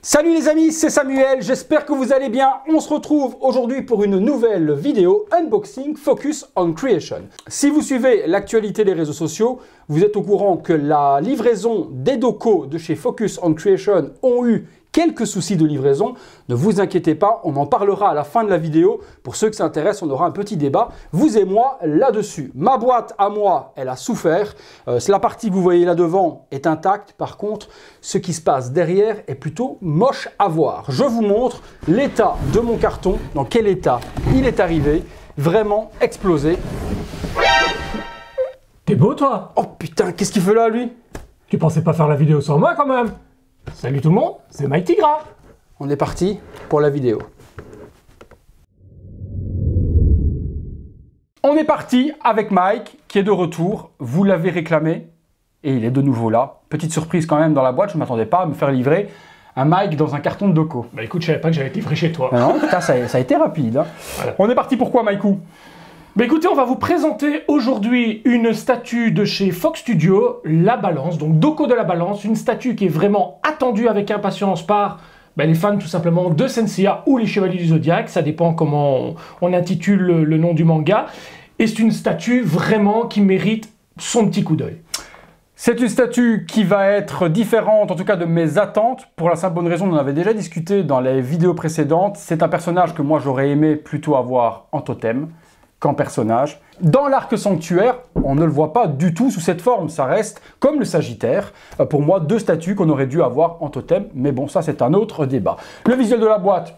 Salut les amis, c'est Samuel, j'espère que vous allez bien. On se retrouve aujourd'hui pour une nouvelle vidéo Unboxing Focus on Creation. Si vous suivez l'actualité des réseaux sociaux, vous êtes au courant que la livraison des docos de chez Focus on Creation ont eu quelques soucis de livraison. Ne vous inquiétez pas, on en parlera à la fin de la vidéo. Pour ceux qui s'intéressent, on aura un petit débat, vous et moi, là-dessus. Ma boîte, à moi, elle a souffert. La partie que vous voyez là devant est intacte. Par contre, ce qui se passe derrière est plutôt moche à voir. Je vous montre l'état de mon carton, dans quel état il est arrivé. Vraiment explosé. T'es beau, toi? Oh putain, qu'est-ce qu'il fait là, lui? Tu pensais pas faire la vidéo sans moi, quand même? Salut tout le monde, c'est Mike Tigra. On est parti pour la vidéo. On est parti avec Mike, qui est de retour. Vous l'avez réclamé et il est de nouveau là. Petite surprise quand même dans la boîte, je ne m'attendais pas à me faire livrer un Mike dans un carton de doco. Bah écoute, je savais pas que j'allais être livré chez toi. Non, putain, ça a été rapide. Hein. Voilà. On est parti pour quoi, Mikeou? Bah écoutez, on va vous présenter aujourd'hui une statue de chez Fox Studio, la Balance, donc Doco de la Balance, une statue qui est vraiment attendue avec impatience par les fans tout simplement de Senseiya ou les Chevaliers du Zodiaque, ça dépend comment on intitule le nom du manga, et c'est une statue vraiment qui mérite son petit coup d'œil. C'est une statue qui va être différente, en tout cas de mes attentes, pour la simple bonne raison, on en avait déjà discuté dans les vidéos précédentes, c'est un personnage que moi j'aurais aimé plutôt avoir en totem qu'en personnage. Dans l'arc sanctuaire, on ne le voit pas du tout sous cette forme, ça reste comme le Sagittaire. Pour moi, deux statues qu'on aurait dû avoir en totem, mais bon, ça c'est un autre débat. Le visuel de la boîte,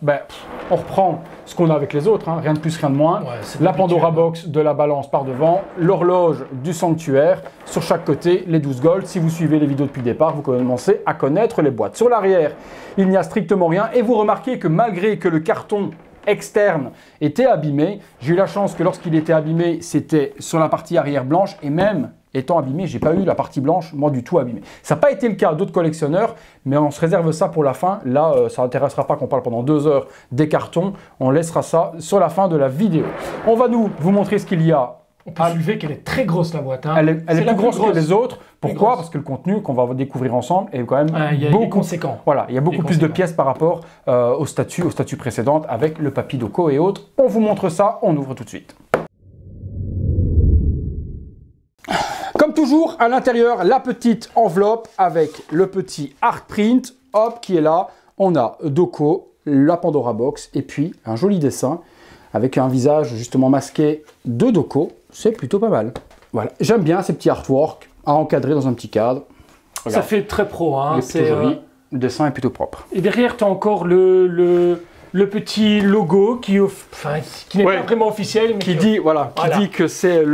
on reprend ce qu'on a avec les autres, hein, rien de plus, rien de moins. Ouais, la Pandora Box de la Balance par devant, l'horloge du sanctuaire, sur chaque côté, les 12 golds. Si vous suivez les vidéos depuis le départ, vous commencez à connaître les boîtes. Sur l'arrière, il n'y a strictement rien, et vous remarquez que malgré que le carton externe était abîmé. J'ai eu la chance que lorsqu'il était abîmé, c'était sur la partie arrière blanche et même étant abîmé, j'ai pas eu la partie blanche, moi du tout abîmée. Ça n'a pas été le cas d'autres collectionneurs, mais on se réserve ça pour la fin. Là, ça n'intéressera pas qu'on parle pendant 2 heures des cartons. On laissera ça sur la fin de la vidéo. On va vous montrer ce qu'il y a. On peut soulever qu'elle est très grosse la boîte. Hein. Elle est plus grosse que les autres. Pourquoi? Parce que le contenu qu'on va découvrir ensemble est quand même beaucoup conséquent. Voilà, il y a beaucoup plus de pièces par rapport aux statues précédentes avec le papy doco et autres. On vous montre ça, on ouvre tout de suite. Comme toujours, à l'intérieur, la petite enveloppe avec le petit art print, hop, qui est là. On a doco, la Pandora Box et puis un joli dessin avec un visage justement masqué de doco. C'est plutôt pas mal. Voilà, j'aime bien ces petits artworks à encadrer dans un petit cadre. Regarde. Ça fait très pro, hein. C'est joli. Le dessin est plutôt propre. Et derrière, tu as encore le petit logo qui n'est pas vraiment officiel, mais qui dit que c'est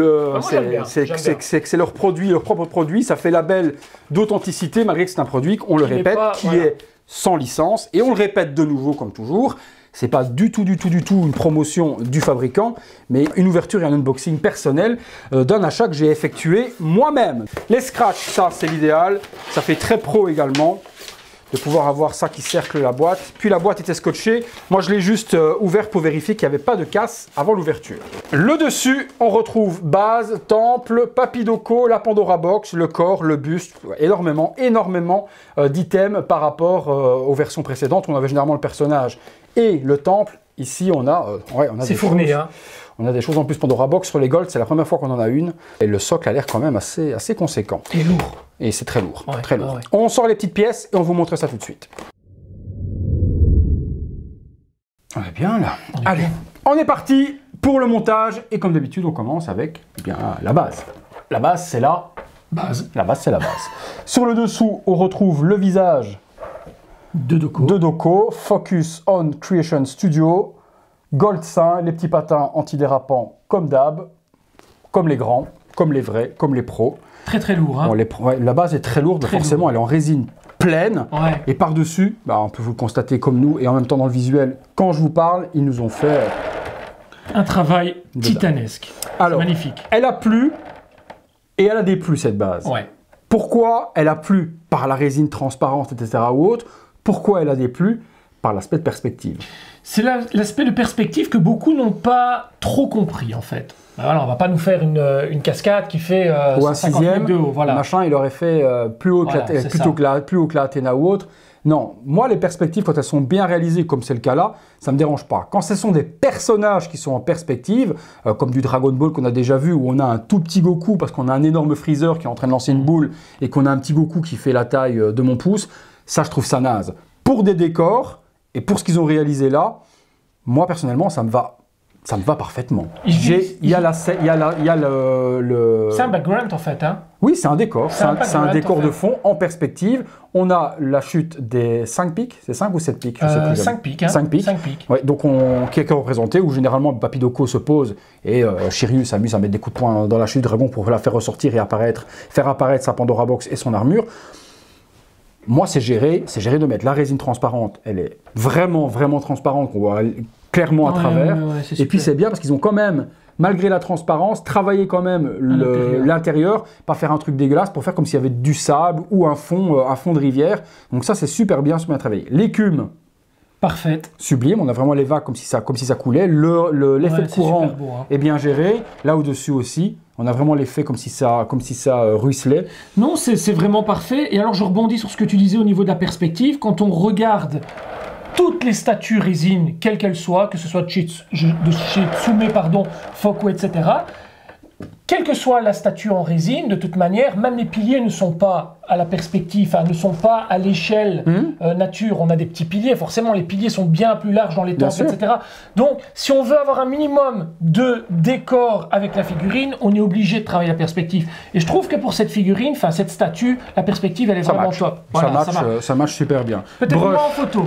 leur produit, leur propre produit. Ça fait label d'authenticité malgré que c'est un produit, on le répète, qui est sans licence. Et on le répète de nouveau comme toujours. C'est pas du tout une promotion du fabricant, mais une ouverture et un unboxing personnel d'un achat que j'ai effectué moi-même. Les scratchs, ça c'est l'idéal. Ça fait très pro également de pouvoir avoir ça qui cercle la boîte. Puis la boîte était scotchée. Moi je l'ai juste ouverte pour vérifier qu'il n'y avait pas de casse avant l'ouverture. Le dessus, on retrouve base, temple, papy doco, la Pandora Box, le corps, le buste. Énormément d'items par rapport aux versions précédentes. On avait généralement le personnage et le temple. Ici, on a c'est fourni, hein. On a des choses en plus. Pandora Box sur les golds, c'est la première fois qu'on en a une. Et le socle a l'air quand même assez conséquent. Et lourd. Et c'est très lourd, très lourd. On sort les petites pièces et on vous montre ça tout de suite. On est bien là. Allez, on est parti pour le montage. Et comme d'habitude, on commence avec la base. La base, c'est la base. La base, c'est la base. Sur le dessous, on retrouve le visage de doco, Focus on Creation Studio, Gold Saint, les petits patins antidérapants comme d'hab, comme les grands, comme les vrais, comme les pros. Très lourd. Hein. Bon, la base est très lourde, forcément elle est en résine pleine. Ouais. Et par-dessus, on peut vous le constater comme nous, et en même temps dans le visuel, quand je vous parle, ils nous ont fait un travail titanesque. Alors, magnifique. Elle a plu, et elle a déplu cette base. Ouais. Pourquoi elle a plu? Par la résine transparente, etc. ou autre. Pourquoi elle a déplu? Par l'aspect de perspective. C'est l'aspect de perspective que beaucoup n'ont pas trop compris en fait. Voilà, on va pas nous faire une cascade qui fait ou un 50 mètres de haut. Voilà. Machin, il aurait fait plus haut que l'Athéna ou autre. Non, moi, les perspectives, quand elles sont bien réalisées, comme c'est le cas là, ça ne me dérange pas. Quand ce sont des personnages qui sont en perspective, comme du Dragon Ball qu'on a déjà vu, où on a un tout petit Goku, parce qu'on a un énorme Freezer qui est en train de lancer une boule, et qu'on a un petit Goku qui fait la taille de mon pouce, ça, je trouve ça naze. Pour des décors, et pour ce qu'ils ont réalisé là, moi, personnellement, ça me va parfaitement. Il y a le... C'est un background en fait, hein? Oui, c'est un décor. C'est un décor de fond en perspective. On a la chute des 5 pics. C'est 5 ou 7 pics? 5 pics. Hein? 5 pics. 5 pics. Ouais, donc, qui est représenté, où généralement Papidoko se pose et Shiryu s'amuse à mettre des coups de poing dans la chute du dragon pour la faire ressortir et faire apparaître sa Pandora Box et son armure. Moi, c'est géré de mettre la résine transparente. Elle est vraiment, vraiment transparente, qu'on voit clairement à travers. Et puis, c'est bien parce qu'ils ont quand même, malgré la transparence, travaillé quand même l'intérieur, pas faire un truc dégueulasse, pour faire comme s'il y avait du sable ou un fond de rivière. Donc ça, c'est super bien travaillé. L'écume, parfaite. Sublime, on a vraiment les vagues comme si ça coulait. L'effet de courant beau, hein. est bien géré. Là au-dessus aussi, on a vraiment l'effet comme si ça ruisselait. Non, c'est vraiment parfait. Et alors je rebondis sur ce que tu disais au niveau de la perspective. Quand on regarde toutes les statues résine, quelles qu'elles soient, que ce soit de chez Tsume, Foko, etc., quelle que soit la statue en résine, de toute manière, même les piliers ne sont pas à la perspective, ne sont pas à l'échelle nature. On a des petits piliers, forcément les piliers sont bien plus larges dans les temples, etc. Donc, si on veut avoir un minimum de décor avec la figurine, on est obligé de travailler la perspective. Et je trouve que pour cette figurine, cette statue, la perspective, elle est vraiment top. Voilà, ça marche super bien. Peut-être moins en photo,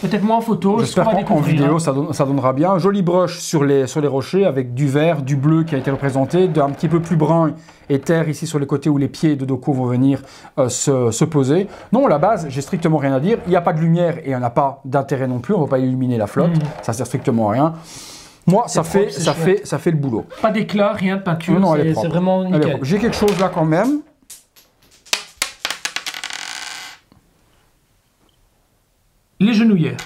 peut-être moins en photo. J'espère qu'en vidéo, ça donnera bien. Joli brush sur les rochers avec du vert, du bleu qui a été représenté, un petit peu plus brun et terre ici sur les côtés où les pieds de Doko vont venir se poser. Non, la base, j'ai strictement rien à dire. Il n'y a pas de lumière et il n'y en a pas d'intérêt non plus. On ne va pas illuminer la flotte. Ça sert strictement à rien. Moi, ça fait le boulot. Pas d'éclat, rien de peinture. Non, c'est vraiment nickel. J'ai quelque chose là quand même. Les genouillères.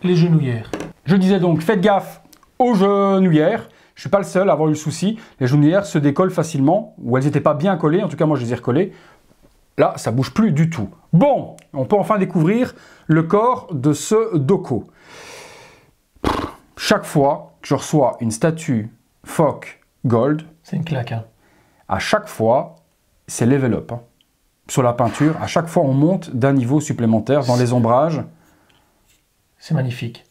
Les genouillères. Je disais donc, faites gaffe aux genouillères. Je ne suis pas le seul à avoir eu le souci. Les genouillères se décollent facilement, ou elles n'étaient pas bien collées. En tout cas, moi, je les ai recollées. Là, ça ne bouge plus du tout. Bon, on peut enfin découvrir le corps de ce Doko. Chaque fois que je reçois une statue Fok Gold, c'est une claque. Hein. À chaque fois, c'est level up. Hein. Sur la peinture, à chaque fois, on monte d'un niveau supplémentaire dans les ombrages. C'est magnifique.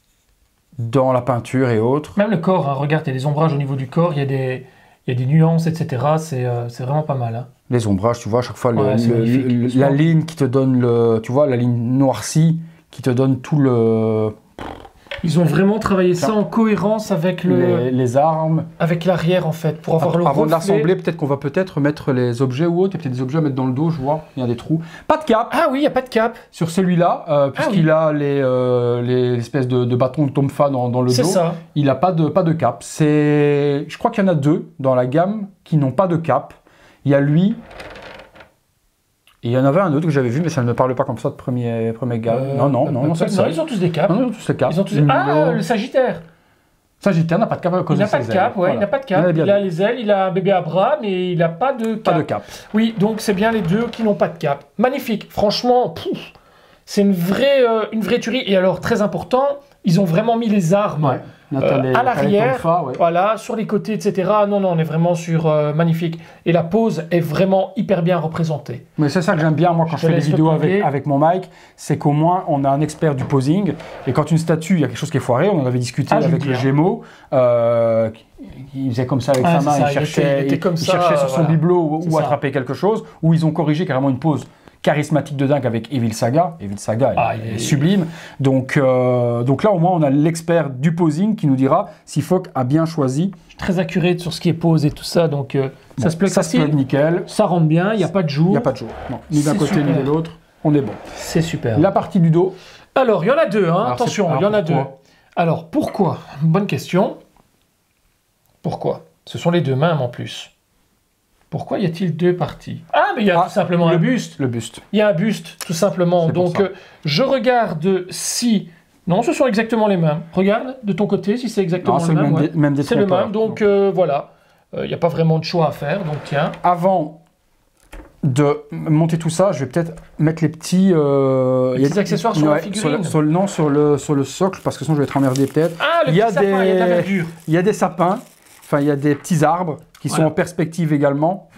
Dans la peinture et autres. Même le corps, hein, regarde, il y a des ombrages au niveau du corps, il y a des nuances, etc. C'est vraiment pas mal. Hein. Les ombrages, tu vois, à chaque fois, la ligne qui te donne tu vois, la ligne noircie qui te donne tout le... Ils ont vraiment travaillé ça en cohérence avec les armes. Avec l'arrière, en fait, pour avoir le reflet. Avant de l'assembler, peut-être qu'on va mettre les objets ou autres. Il y a peut-être des objets à mettre dans le dos, je vois. Il y a des trous. Pas de cap. Ah oui, il n'y a pas de cap. Sur celui-là, puisqu'il a les espèces de bâtons de Tomfa dans le dos. C'est ça. Il n'a pas de cap. Je crois qu'il y en a deux dans la gamme qui n'ont pas de cap. Il y a lui... Et il y en avait un autre que j'avais vu, mais ça ne me parle pas comme ça de premier gamme. Non, c'est ça. Ils ont tous des caps. Non, ils ont tous des caps. Le Sagittaire. Sagittaire n'a pas de cap à cause il n'a pas de cap, ouais, il n'a pas de cap. Il a les ailes, il a un bébé à bras, mais il n'a pas de cap. Pas de cap. Oui, donc c'est bien les deux qui n'ont pas de cap. Magnifique, franchement, c'est une vraie tuerie. Et alors, très important, ils ont vraiment mis les armes à l'arrière, voilà, sur les côtés, etc. Non, on est vraiment sur magnifique. Et la pose est vraiment hyper bien représentée. Mais c'est ça que j'aime bien, moi, quand je fais des vidéos avec mon mic, c'est qu'au moins, on a un expert du posing. Et quand une statue, il y a quelque chose qui est foiré, on en avait discuté avec le Gémeaux, il faisait comme ça avec sa main, il cherchait sur son bibelot ou attraper quelque chose, ou ils ont corrigé carrément une pose charismatique de dingue avec Evil Saga. Evil Saga est sublime. Donc là, au moins, on a l'expert du posing qui nous dira si Fok a bien choisi. Je suis très accurate sur ce qui est pose et tout ça, donc ça se plug facile. Ça se plug nickel. Ça rentre bien, il n'y a pas de jour. Il n'y a pas de jour. Non, ni d'un côté ni de l'autre. On est bon. C'est super. La partie du dos. Alors, il y en a deux. Hein. Attention, il y en a deux. Alors, pourquoi? Bonne question. Pourquoi? Ce sont les deux mêmes en plus. Pourquoi y a-t-il deux parties? Ah, mais il y a tout simplement un buste. Le buste. Il y a un buste, tout simplement. Donc, je regarde si... Non, ce sont exactement les mêmes. Regarde de ton côté si c'est exactement le même. Même c'est le même, donc voilà. Il n'y a pas vraiment de choix à faire, donc tiens. Avant de monter tout ça, je vais peut-être mettre les petits... Les petits accessoires sur la figurine. sur le socle, parce que sinon je vais être emmerdé peut-être. Ah, le petit sapin, il y a de la verdure. Il y a des sapins, enfin il y a des petits arbres qui sont en perspective également.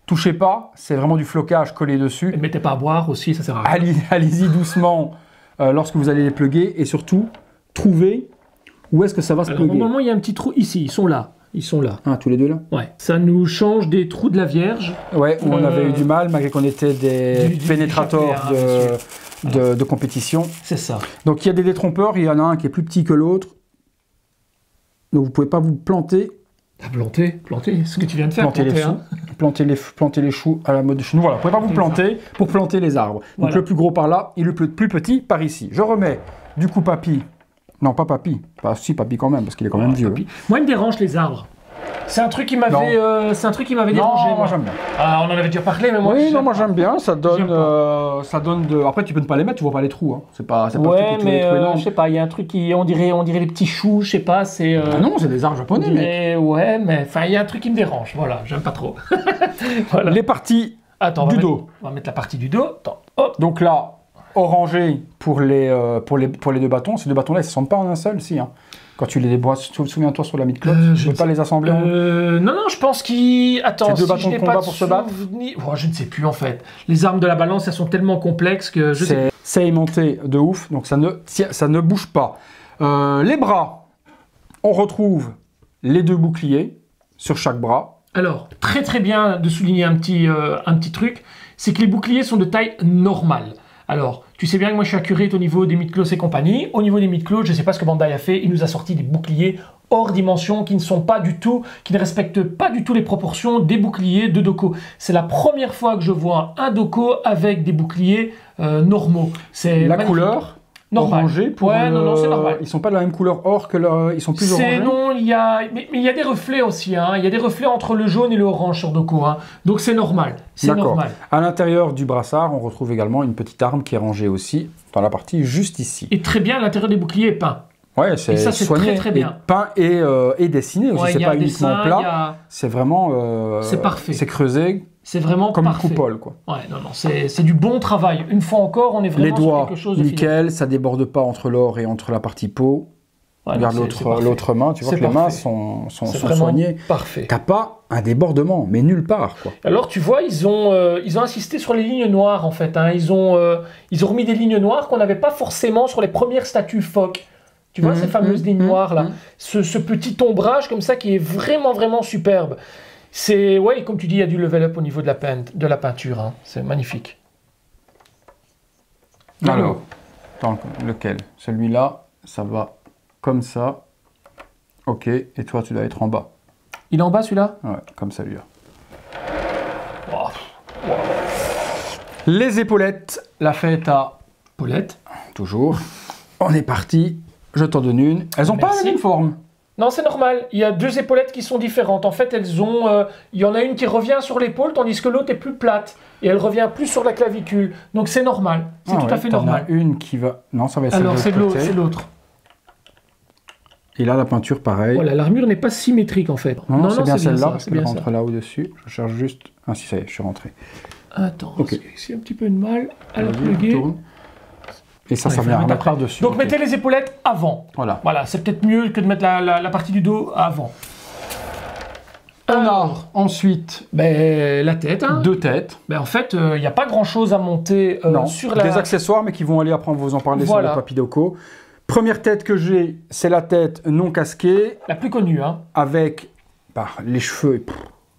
Touchez pas, c'est vraiment du flocage collé dessus. Ne mettez pas à boire aussi, ça sert à rien. Allez-y doucement lorsque vous allez les plugger et surtout, trouvez où est-ce que ça va se plugger. Normalement, il y a un petit trou ici, ils sont là. Ils sont là. Ah, tous les deux là? Ouais. Ça nous change des trous de la Vierge. Ouais, où on avait eu du mal, malgré qu'on était des pénétrateurs de compétition. C'est ça. Donc il y a des détrompeurs, il y en a un qui est plus petit que l'autre. Donc vous ne pouvez pas vous planter. Planter, ce que tu viens de faire. Planter les choux à la mode de chez nous. Voilà, vous ne pouvez pas vous planter pour planter les arbres. Donc voilà. Le plus gros par là et le plus petit par ici. Je remets du coup papy. Non, pas papy. Si, papy quand même, parce qu'il est quand même vieux. Moi, il me dérange les arbres. C'est un truc qui m'avait dérangé. Moi j'aime bien. Ah, on en avait déjà parlé, mais moi. Oui, non, moi j'aime bien. Ça donne de. Après, tu peux ne pas les mettre, tu vois pas les trous. Hein. C'est pas. Ouais, mais je sais pas. Il y a un truc qui, on dirait les petits choux. Je sais pas. C'est. Ah non, c'est des arbres japonais. Mais ouais, mais enfin, il y a un truc qui me dérange. Voilà, j'aime pas trop. Voilà. Les parties du dos. On va mettre la partie du dos. Attends, hop. Donc là. Orangé pour les deux bâtons. Ces deux bâtons-là, ils ne se sentent pas en un seul, si. Hein. Quand tu les déboîtes, souviens-toi sur la mid-clotte, tu ne peux pas les assembler Non, je pense qu'ils... Attends, c'est deux bâtons de combat pour se battre. Oh, je ne sais plus, en fait. Les armes de la balance, elles sont tellement complexes que je sais... C'est aimanté de ouf, donc ça ne bouge pas. Les bras, on retrouve les deux boucliers sur chaque bras. Alors, très bien de souligner un petit truc, c'est que les boucliers sont de taille normale. Alors, tu sais bien que moi je suis accurate au niveau des mid-close et compagnie. Au niveau des mid-close, je ne sais pas ce que Bandai a fait. Il nous a sorti des boucliers hors dimension qui ne respectent pas du tout les proportions des boucliers de Doko. C'est la première fois que je vois un Doko avec des boucliers normaux. C'est la couleur orangé pour non, c'est normal. Ils sont pas de la même couleur or que ils sont plus orangés. Non, mais il y a des reflets aussi. Hein. Il y a des reflets entre le jaune et le orange sur Doko. Hein. Donc c'est normal. C'est normal. À l'intérieur du brassard, on retrouve également une petite arme qui est rangée aussi dans la partie juste ici. Et très bien, l'intérieur des boucliers est peint. Ouais, c'est soigné, très bien. Et peint et dessiné aussi. C'est pas uniquement plat. C'est vraiment. C'est parfait. C'est creusé. C'est vraiment comme parfait. Une coupole, quoi. Ouais, non, c'est du bon travail. Une fois encore, on est vraiment sur quelque chose de nickel, ça déborde pas entre l'or et entre la partie peau. Ouais, regarde l'autre main, tu vois que les mains sont soignées. Parfait. T'as pas un débordement, mais nulle part, quoi. Alors, tu vois, ils ont insisté sur les lignes noires, en fait. Hein. Ils ont remis des lignes noires qu'on n'avait pas forcément sur les premières statues phoques. Tu vois, ces fameuses lignes noires, là. Ce petit ombrage, comme ça, qui est vraiment superbe. Ouais, comme tu dis, il y a du level up au niveau de la peinture. Hein. C'est magnifique. Alors, lequel? Celui-là, ça va comme ça. Ok, et toi, tu dois être en bas. Il est en bas, celui-là? Ouais, comme celui-là. Les épaulettes, la fête à... Paulette. Toujours. On est parti. Je t'en donne une. Elles n'ont pas la même forme. Non, c'est normal. Il y a deux épaulettes qui sont différentes. En fait, elles ont... il y en a une qui revient sur l'épaule, tandis que l'autre est plus plate. Et elle revient plus sur la clavicule. Donc, c'est normal. C'est tout à fait normal. Il y en a une qui va... Non, ça va être alors, c'est l'autre. Et là, la peinture, pareil. Voilà, l'armure n'est pas symétrique, en fait. Non, c'est bien celle-là, parce qu'elle rentre là au-dessus. Je cherche juste... Ah, si, ça y est, je suis rentré. Attends, c'est un petit peu de mal à la plugger. Et ça vient remettre par-dessus. Donc, mettez les épaulettes avant. Voilà, c'est peut-être mieux que de mettre la partie du dos avant. On a ensuite la tête. Hein. Deux têtes. En fait, il n'y a pas grand-chose à monter sur la... Des accessoires, mais qui vont aller après, on va vous en parler sur le papy Doko. Première tête que j'ai, c'est la tête non casquée. La plus connue, hein. Avec les cheveux...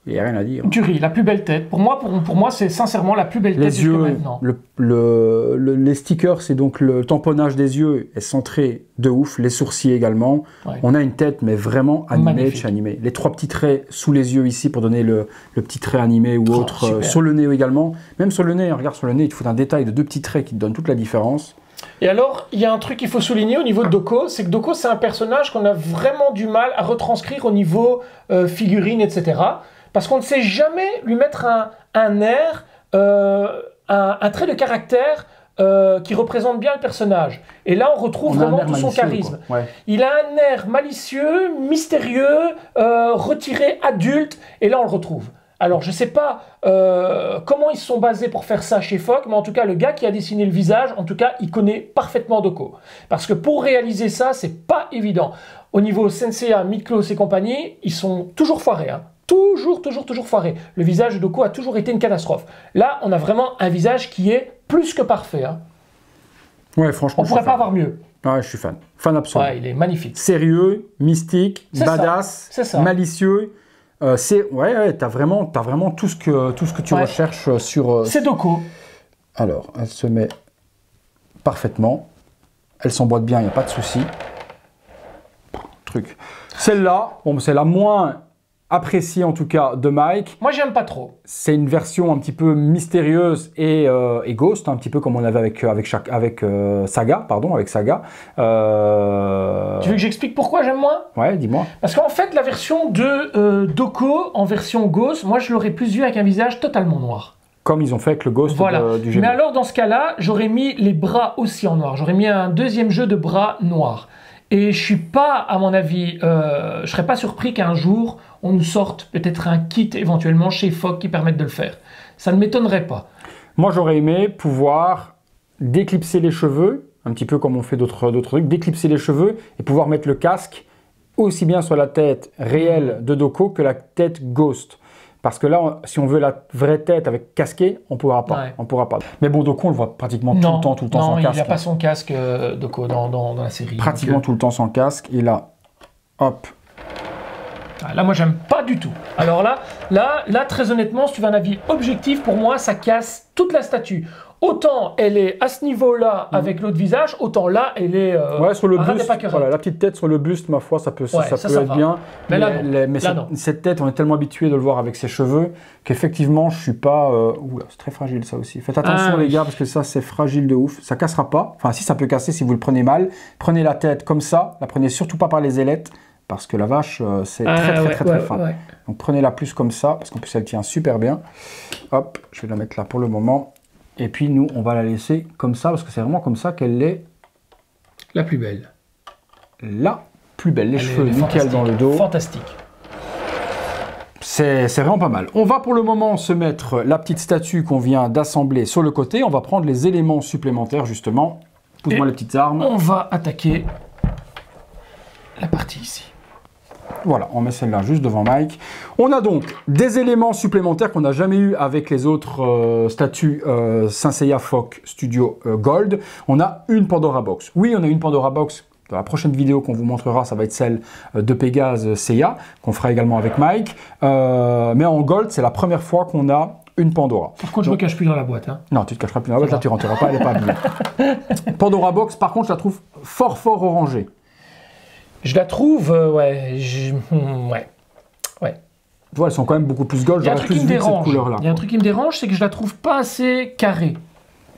Il n'y a rien à dire. Dury, la plus belle tête. Pour moi, c'est sincèrement la plus belle tête jusqu'à maintenant. Les stickers, c'est donc le tamponnage des yeux est centré de ouf. Les sourcils également. Ouais. On a une tête, mais vraiment animée de chez animé. Les trois petits traits sous les yeux ici pour donner le petit trait animé ou autre. Sur le nez également. Même sur le nez, regarde sur le nez, il te faut un détail de deux petits traits qui te donnent toute la différence. Et alors, il y a un truc qu'il faut souligner au niveau de Doko, c'est que Doko, c'est un personnage qu'on a vraiment du mal à retranscrire au niveau figurine, etc. Parce qu'on ne sait jamais lui mettre un air, un trait de caractère qui représente bien le personnage. Et là, on retrouve vraiment tout son charisme. Ouais. Il a un air malicieux, mystérieux, retiré, adulte, et là, on le retrouve. Alors, je ne sais pas comment ils se sont basés pour faire ça chez Fock, mais en tout cas, le gars qui a dessiné le visage, en tout cas, il connaît parfaitement Doko. Parce que pour réaliser ça, c'est pas évident. Au niveau Senseiya, Miklos et compagnie, ils sont toujours foirés. Hein. Toujours foirés. Le visage de Doko a toujours été une catastrophe. Là, on a vraiment un visage qui est plus que parfait. Hein. Ouais, franchement, on pourrait pas avoir mieux. Ouais, je suis fan. Fan absolu. Ouais, il est magnifique. Sérieux, mystique, badass, malicieux. T'as vraiment tout ce que tu recherches sur. C'est Doko. Alors, elle se met parfaitement. Elle s'emboîte bien, il n'y a pas de souci. Truc. Celle-là, bon, c'est la moins appréciée en tout cas de Mike. Moi, j'aime pas trop. C'est une version un petit peu mystérieuse et ghost, un petit peu comme on avait avec Saga. Tu veux que j'explique pourquoi j'aime moins? Ouais, dis-moi. Parce qu'en fait, la version de Doko en version ghost, moi, je l'aurais plus vu avec un visage totalement noir. Comme ils ont fait avec le ghost du Gémeaux. Mais alors, dans ce cas-là, j'aurais mis les bras aussi en noir. J'aurais mis un deuxième jeu de bras noirs. Et je suis pas, à mon avis, je serais pas surpris qu'un jour, on nous sorte peut-être un kit éventuellement chez Fock qui permette de le faire. Ça ne m'étonnerait pas. Moi, j'aurais aimé pouvoir déclipser les cheveux, un petit peu comme on fait d'autres trucs, déclipser les cheveux et pouvoir mettre le casque aussi bien sur la tête réelle de Doko que la tête ghost. Parce que là, si on veut la vraie tête avec casqué, on ne pourra pas. Ouais. On pourra pas. Mais bon, Doko, on le voit pratiquement tout le temps sans casque. Non, il n'a pas son casque, Doko, dans la série. Pratiquement tout le temps sans casque. Et là, hop. Là, moi, j'aime pas du tout. Alors là, très honnêtement, si tu veux un avis objectif, pour moi, ça casse toute la statue. Autant elle est à ce niveau-là avec l'autre visage, autant là, elle est sur le buste. Voilà, la petite tête sur le buste, ma foi, ça peut être bien. Mais cette tête, on est tellement habitué de le voir avec ses cheveux qu'effectivement, je suis pas. C'est très fragile ça aussi. Faites attention les gars, parce que ça, c'est fragile de ouf. Ça cassera pas. Enfin, si ça peut casser, si vous le prenez mal. Prenez la tête comme ça. La prenez surtout pas par les ailettes. Parce que la vache, c'est très fin. Ouais. Donc prenez-la plus comme ça, parce qu'en plus elle tient super bien. Hop, je vais la mettre là pour le moment. Et puis nous, on va la laisser comme ça, parce que c'est vraiment comme ça qu'elle est... La plus belle. La plus belle. Les cheveux nickel dans le dos. Fantastique. C'est vraiment pas mal. On va pour le moment se mettre la petite statue qu'on vient d'assembler sur le côté. On va prendre les éléments supplémentaires, justement. Pousse-moi les petites armes. On va attaquer la partie ici. Voilà, on met celle-là juste devant Mike. On a donc des éléments supplémentaires qu'on n'a jamais eu avec les autres statues Senseiya Fock Studio Gold. On a une Pandora Box. Oui, on a une Pandora Box. Dans la prochaine vidéo qu'on vous montrera, ça va être celle de Pégase Seiya, qu'on fera également avec Mike. Mais en Gold, c'est la première fois qu'on a une Pandora. Par contre, je me cache plus dans la boîte. Hein. Non, tu ne te cacheras plus dans la boîte, là tu ne rentreras pas, elle n'est pas habillée. Pandora Box, par contre, je la trouve fort orangée. Je la trouve, ouais. Tu vois, elles sont quand même beaucoup plus gold. Il y a un truc qui me dérange. Il y a un truc qui me dérange, c'est que je la trouve pas assez carrée.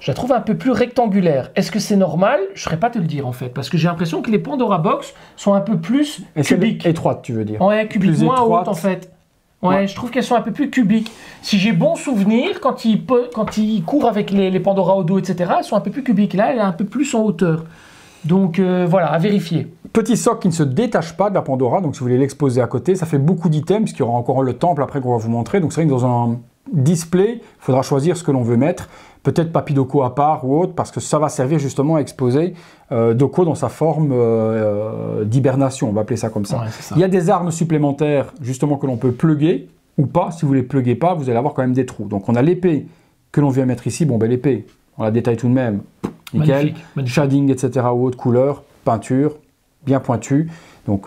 Je la trouve un peu plus rectangulaire. Est-ce que c'est normal? Je ne saurais pas te le dire en fait, parce que j'ai l'impression que les Pandora Box sont un peu plus cubiques. Étroites, tu veux dire? Ouais, cubiques, moins hautes en fait. Ouais, je trouve qu'elles sont un peu plus cubiques. Si j'ai bon souvenir, quand il court avec les Pandora au dos, etc., elles sont un peu plus cubiques. Là, elle est un peu plus en hauteur. Donc voilà, à vérifier. Petit socle qui ne se détache pas de la Pandora, donc si vous voulez l'exposer à côté, ça fait beaucoup d'items, puisqu'il y aura encore le temple après qu'on va vous montrer. Donc c'est vrai que dans un display, il faudra choisir ce que l'on veut mettre. Peut-être Papy Doko à part ou autre, parce que ça va servir justement à exposer Doko dans sa forme d'hibernation, on va appeler ça comme ça. Ouais, ça. Il y a des armes supplémentaires justement que l'on peut plugger ou pas. Si vous ne les pluguez pas, vous allez avoir quand même des trous. Donc on a l'épée que l'on vient mettre ici. Bon, ben l'épée, on la détaille tout de même. Nickel. Magnifique. Shading, etc. ou autre couleur, peinture, bien pointue. Donc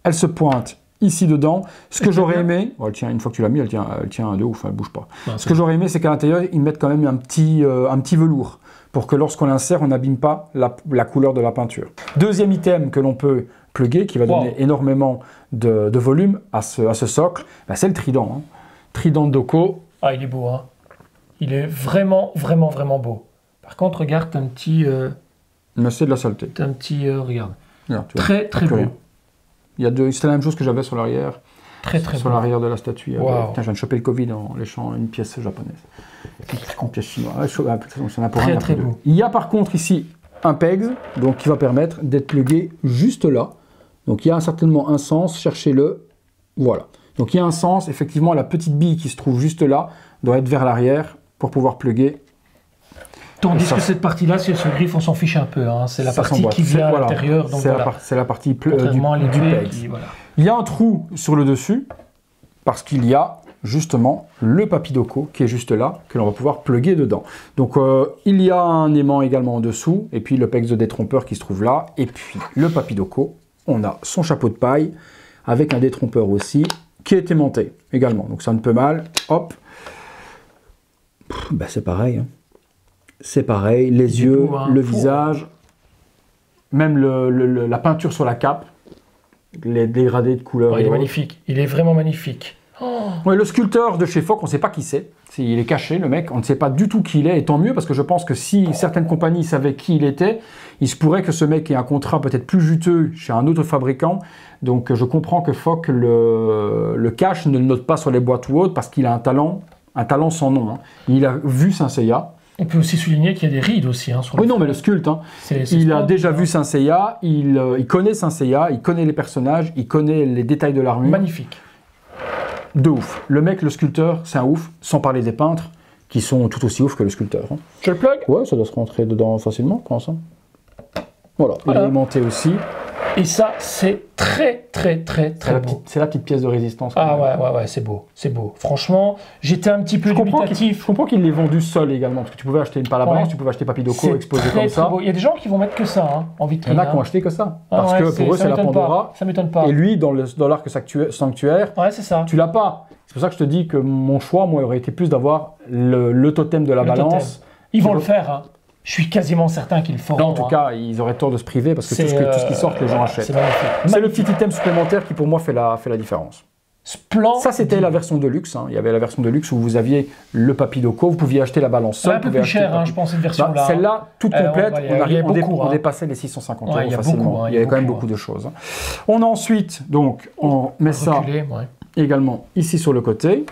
elle se pointe ici dedans. Ce que j'aurais aimé, elle tient, une fois que tu l'as mis, elle tient de ouf, elle bouge pas. Non, ce que j'aurais aimé, c'est qu'à l'intérieur, ils mettent quand même un petit velours pour que lorsqu'on l'insère, on n'abîme pas la couleur de la peinture. Deuxième item que l'on peut plugger, qui va donner énormément de volume à ce socle, bah, c'est le trident. Hein. Trident de Doko. Ah, il est beau, hein. Il est vraiment beau. Par contre, regarde, t'as un petit... Mais c'est de la saleté. T'as un petit... regarde. Regarde, très beau. C'était la même chose que j'avais sur l'arrière. Très sur beau. l'arrière de la statue. Wow. Putain, je viens de choper le Covid en léchant une pièce japonaise. Une pièce chinoise. Très beau. Il y a par contre ici un pegs, donc qui va permettre d'être plugué juste là. Donc il y a certainement un sens, cherchez-le. Voilà. Donc il y a un sens, effectivement, la petite bille qui se trouve juste là doit être vers l'arrière pour pouvoir plugger. Tandis que cette partie-là, si elle se griffe, on s'en fiche un peu. Hein. C'est la partie qui vient à l'intérieur. C'est la partie du PEX. Voilà. Il y a un trou sur le dessus parce qu'il y a justement le Papidoco qui est juste là, que l'on va pouvoir plugger dedans. Donc il y a un aimant également en dessous, et puis le PEX de détrompeur qui se trouve là, et puis le Papidoco, on a son chapeau de paille, avec un détrompeur aussi, qui est aimanté également. Donc ça ne peut mal, hop, ben, c'est pareil, hein. C'est pareil, les yeux, le visage, même la peinture sur la cape, les dégradés de couleurs. Oh, il est magnifique, il est vraiment magnifique. Oh. Ouais, le sculpteur de chez Fock, on ne sait pas qui c'est. Il est caché, le mec. On ne sait pas du tout qui il est. Et tant mieux, parce que je pense que si certaines compagnies savaient qui il était, il se pourrait que ce mec ait un contrat peut-être plus juteux chez un autre fabricant. Donc je comprends que Fock le cache, ne le note pas sur les boîtes ou autres, parce qu'il a un talent sans nom. Hein. Il a vu Saint Seiya. On peut aussi souligner qu'il y a des rides aussi. Hein, sur oui, non, mais le sculpte. Hein. Il a déjà vu Saint Seiya, il connaît Saint Seiya, il connaît les personnages, il connaît les détails de l'armure. Magnifique. De ouf. Le mec, le sculpteur, c'est un ouf, sans parler des peintres, qui sont tout aussi ouf que le sculpteur. Hein. Je le plug? Ouais, ça doit se rentrer dedans facilement, je pense. Hein. Voilà, il est aimanté aussi. Et ça, c'est très beau. C'est la petite pièce de résistance. Ah ouais, c'est beau, c'est beau. Franchement, j'étais un petit peu dubitatif. Je comprends qu'il l'ait vendu seul également, parce que tu pouvais acheter une Palabras, tu pouvais acheter Papidoco exposé comme ça. Beau. Il y a des gens qui vont mettre que ça hein, en vitrine. Il y en a qui ont acheté que ça, parce que pour eux c'est la Pandora. Ça m'étonne pas. Et lui, dans l'arc sanctuaire, c'est ça. Tu l'as pas. C'est pour ça que je te dis que mon choix, moi, aurait été plus d'avoir le totem de la balance. Ils vont le faire, hein. Je suis quasiment certain qu'ils le feront. Non, en tout cas, ils auraient tort de se priver parce que tout ce qui sort, les gens achètent. C'est magnifique. C'est le petit item supplémentaire qui, pour moi, fait la différence. Ça, c'était la version de luxe. Hein. Il y avait la version de luxe où vous aviez le Papidoco, vous pouviez acheter la balance seule. Un peu plus cher, hein, je pense, cette version-là. Celle-là, toute complète, on dépassait les 650 € facilement. Il y avait quand même beaucoup de choses. On a ensuite, donc, on met ça également ici sur le côté.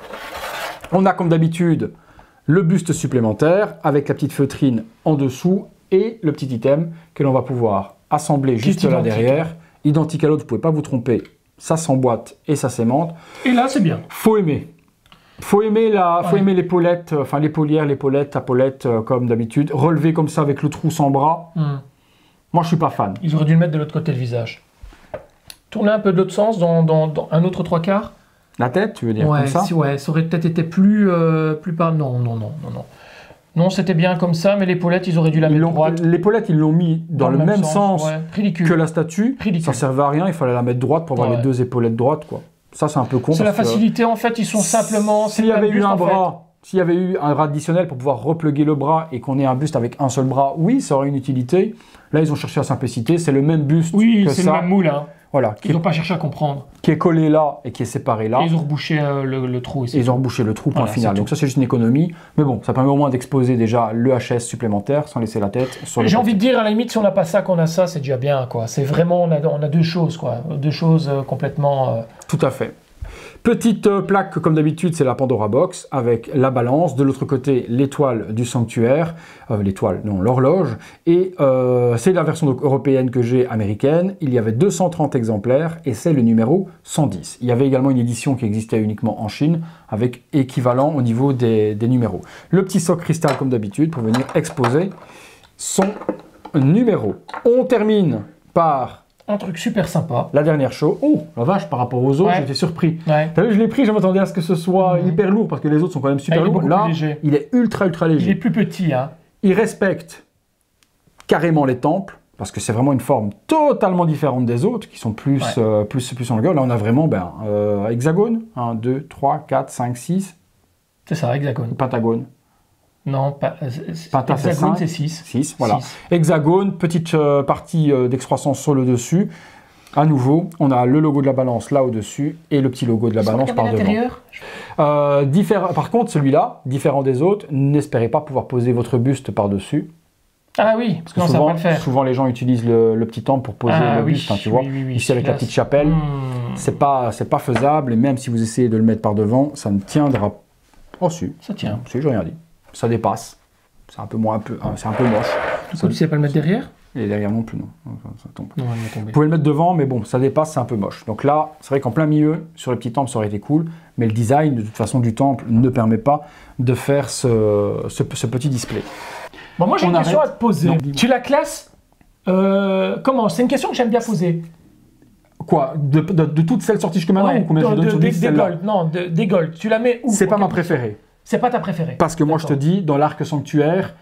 On a, comme d'habitude, le buste supplémentaire avec la petite feutrine en dessous et le petit item que l'on va pouvoir assembler juste là derrière. Identique à l'autre, vous ne pouvez pas vous tromper. Ça s'emboîte et ça s'aimante. Et là, c'est bien. Faut aimer. Faut aimer l'épaulette, enfin l'épaulière, l'épaulette, tapolette, comme d'habitude. Relevé comme ça avec le trou sans bras. Moi, je suis pas fan. Ils auraient dû le mettre de l'autre côté le visage. Tourner un peu de l'autre sens, dans un autre 3/4. La tête, tu veux dire, comme ça? Ouais, ça aurait peut-être été plus pas. Non. Non, c'était bien comme ça, mais l'épaulette, ils auraient dû la mettre droite. L'épaulette, ils l'ont mis dans le même sens que la statue. Ridicule. Ça servait à rien, il fallait la mettre droite pour avoir les deux épaulettes droites, quoi. Ça, c'est un peu con. C'est la facilité, en fait, ils sont simplement... S'il y avait eu un bras, s'il y avait eu un bras additionnel pour pouvoir repluguer le bras et qu'on ait un buste avec un seul bras, oui, ça aurait une utilité. Là, ils ont cherché la simplicité, c'est le même buste que ça. C'est le même moule, hein. Voilà, ils n'ont pas cherché à comprendre. Qui est collé là et qui est séparé là. Et ils ont rebouché le trou ici. Et ils ont rebouché le trou, point final. Donc ça, c'est juste une économie. Mais bon, ça permet au moins d'exposer déjà le HS supplémentaire sans laisser la tête sur le J'ai envie de dire, à la limite, si on n'a pas ça, qu'on a ça, c'est déjà bien, quoi. C'est vraiment, on a deux choses, quoi. Deux choses complètement... Tout à fait. Petite plaque, comme d'habitude, c'est la Pandora Box, avec la balance. De l'autre côté, l'étoile du sanctuaire. L'horloge. Et c'est la version européenne que j'ai, américaine. Il y avait 230 exemplaires, et c'est le numéro 110. Il y avait également une édition qui existait uniquement en Chine, avec équivalent au niveau des numéros. Le petit socle cristal, comme d'habitude, pour venir exposer son numéro. On termine par... un truc super sympa. La dernière chose. Oh, la vache, par rapport aux autres, j'étais surpris. T'as vu, je l'ai pris, je m'attendais à ce que ce soit hyper lourd, parce que les autres sont quand même super lourds. Là, il est ultra léger. Il est plus petit, hein. Il respecte carrément les temples, parce que c'est vraiment une forme totalement différente des autres, qui sont plus en longueur. Là, on a vraiment hexagone. 1, 2, 3, 4, 5, 6. C'est ça, hexagone. Pentagone. Non, hexagone, c'est 6. 6, voilà. 6. Hexagone, petite partie d'excroissance sur le dessus. À nouveau, on a le logo de la balance là au-dessus et le petit logo de la balance par devant. Par contre, celui-là, différent des autres, n'espérez pas pouvoir poser votre buste par-dessus. Ah oui, parce que souvent, ça va pas le faire. Souvent, les gens utilisent le petit temple pour poser le buste, hein, tu vois. Ici, avec la petite chapelle, c'est pas faisable. Et même si vous essayez de le mettre par devant, ça ne tiendra pas. Oh si. Ça tient. Si, j'ai rien dit. Ça dépasse. C'est un peu moche. Du coup, tu sais pas le mettre derrière? Et derrière non plus, non. Ça tombe. Non, il est tombé. Vous pouvez le mettre devant, mais bon, ça dépasse, c'est un peu moche. Donc là, c'est vrai qu'en plein milieu, sur le petit temple, ça aurait été cool, mais le design, de toute façon, du temple ne permet pas de faire ce petit display. Bon, moi, j'ai une question à te poser. Non. Tu la classes comment? C'est une question que j'aime bien poser. Quoi? De toutes celles sorties jusque maintenant, ou combien je donne sur des celle-là? gold. Non, des gold. Tu la mets où? C'est pas ma préférée. C'est pas ta préférée. Parce que moi, je te dis, dans l'arc sanctuaire,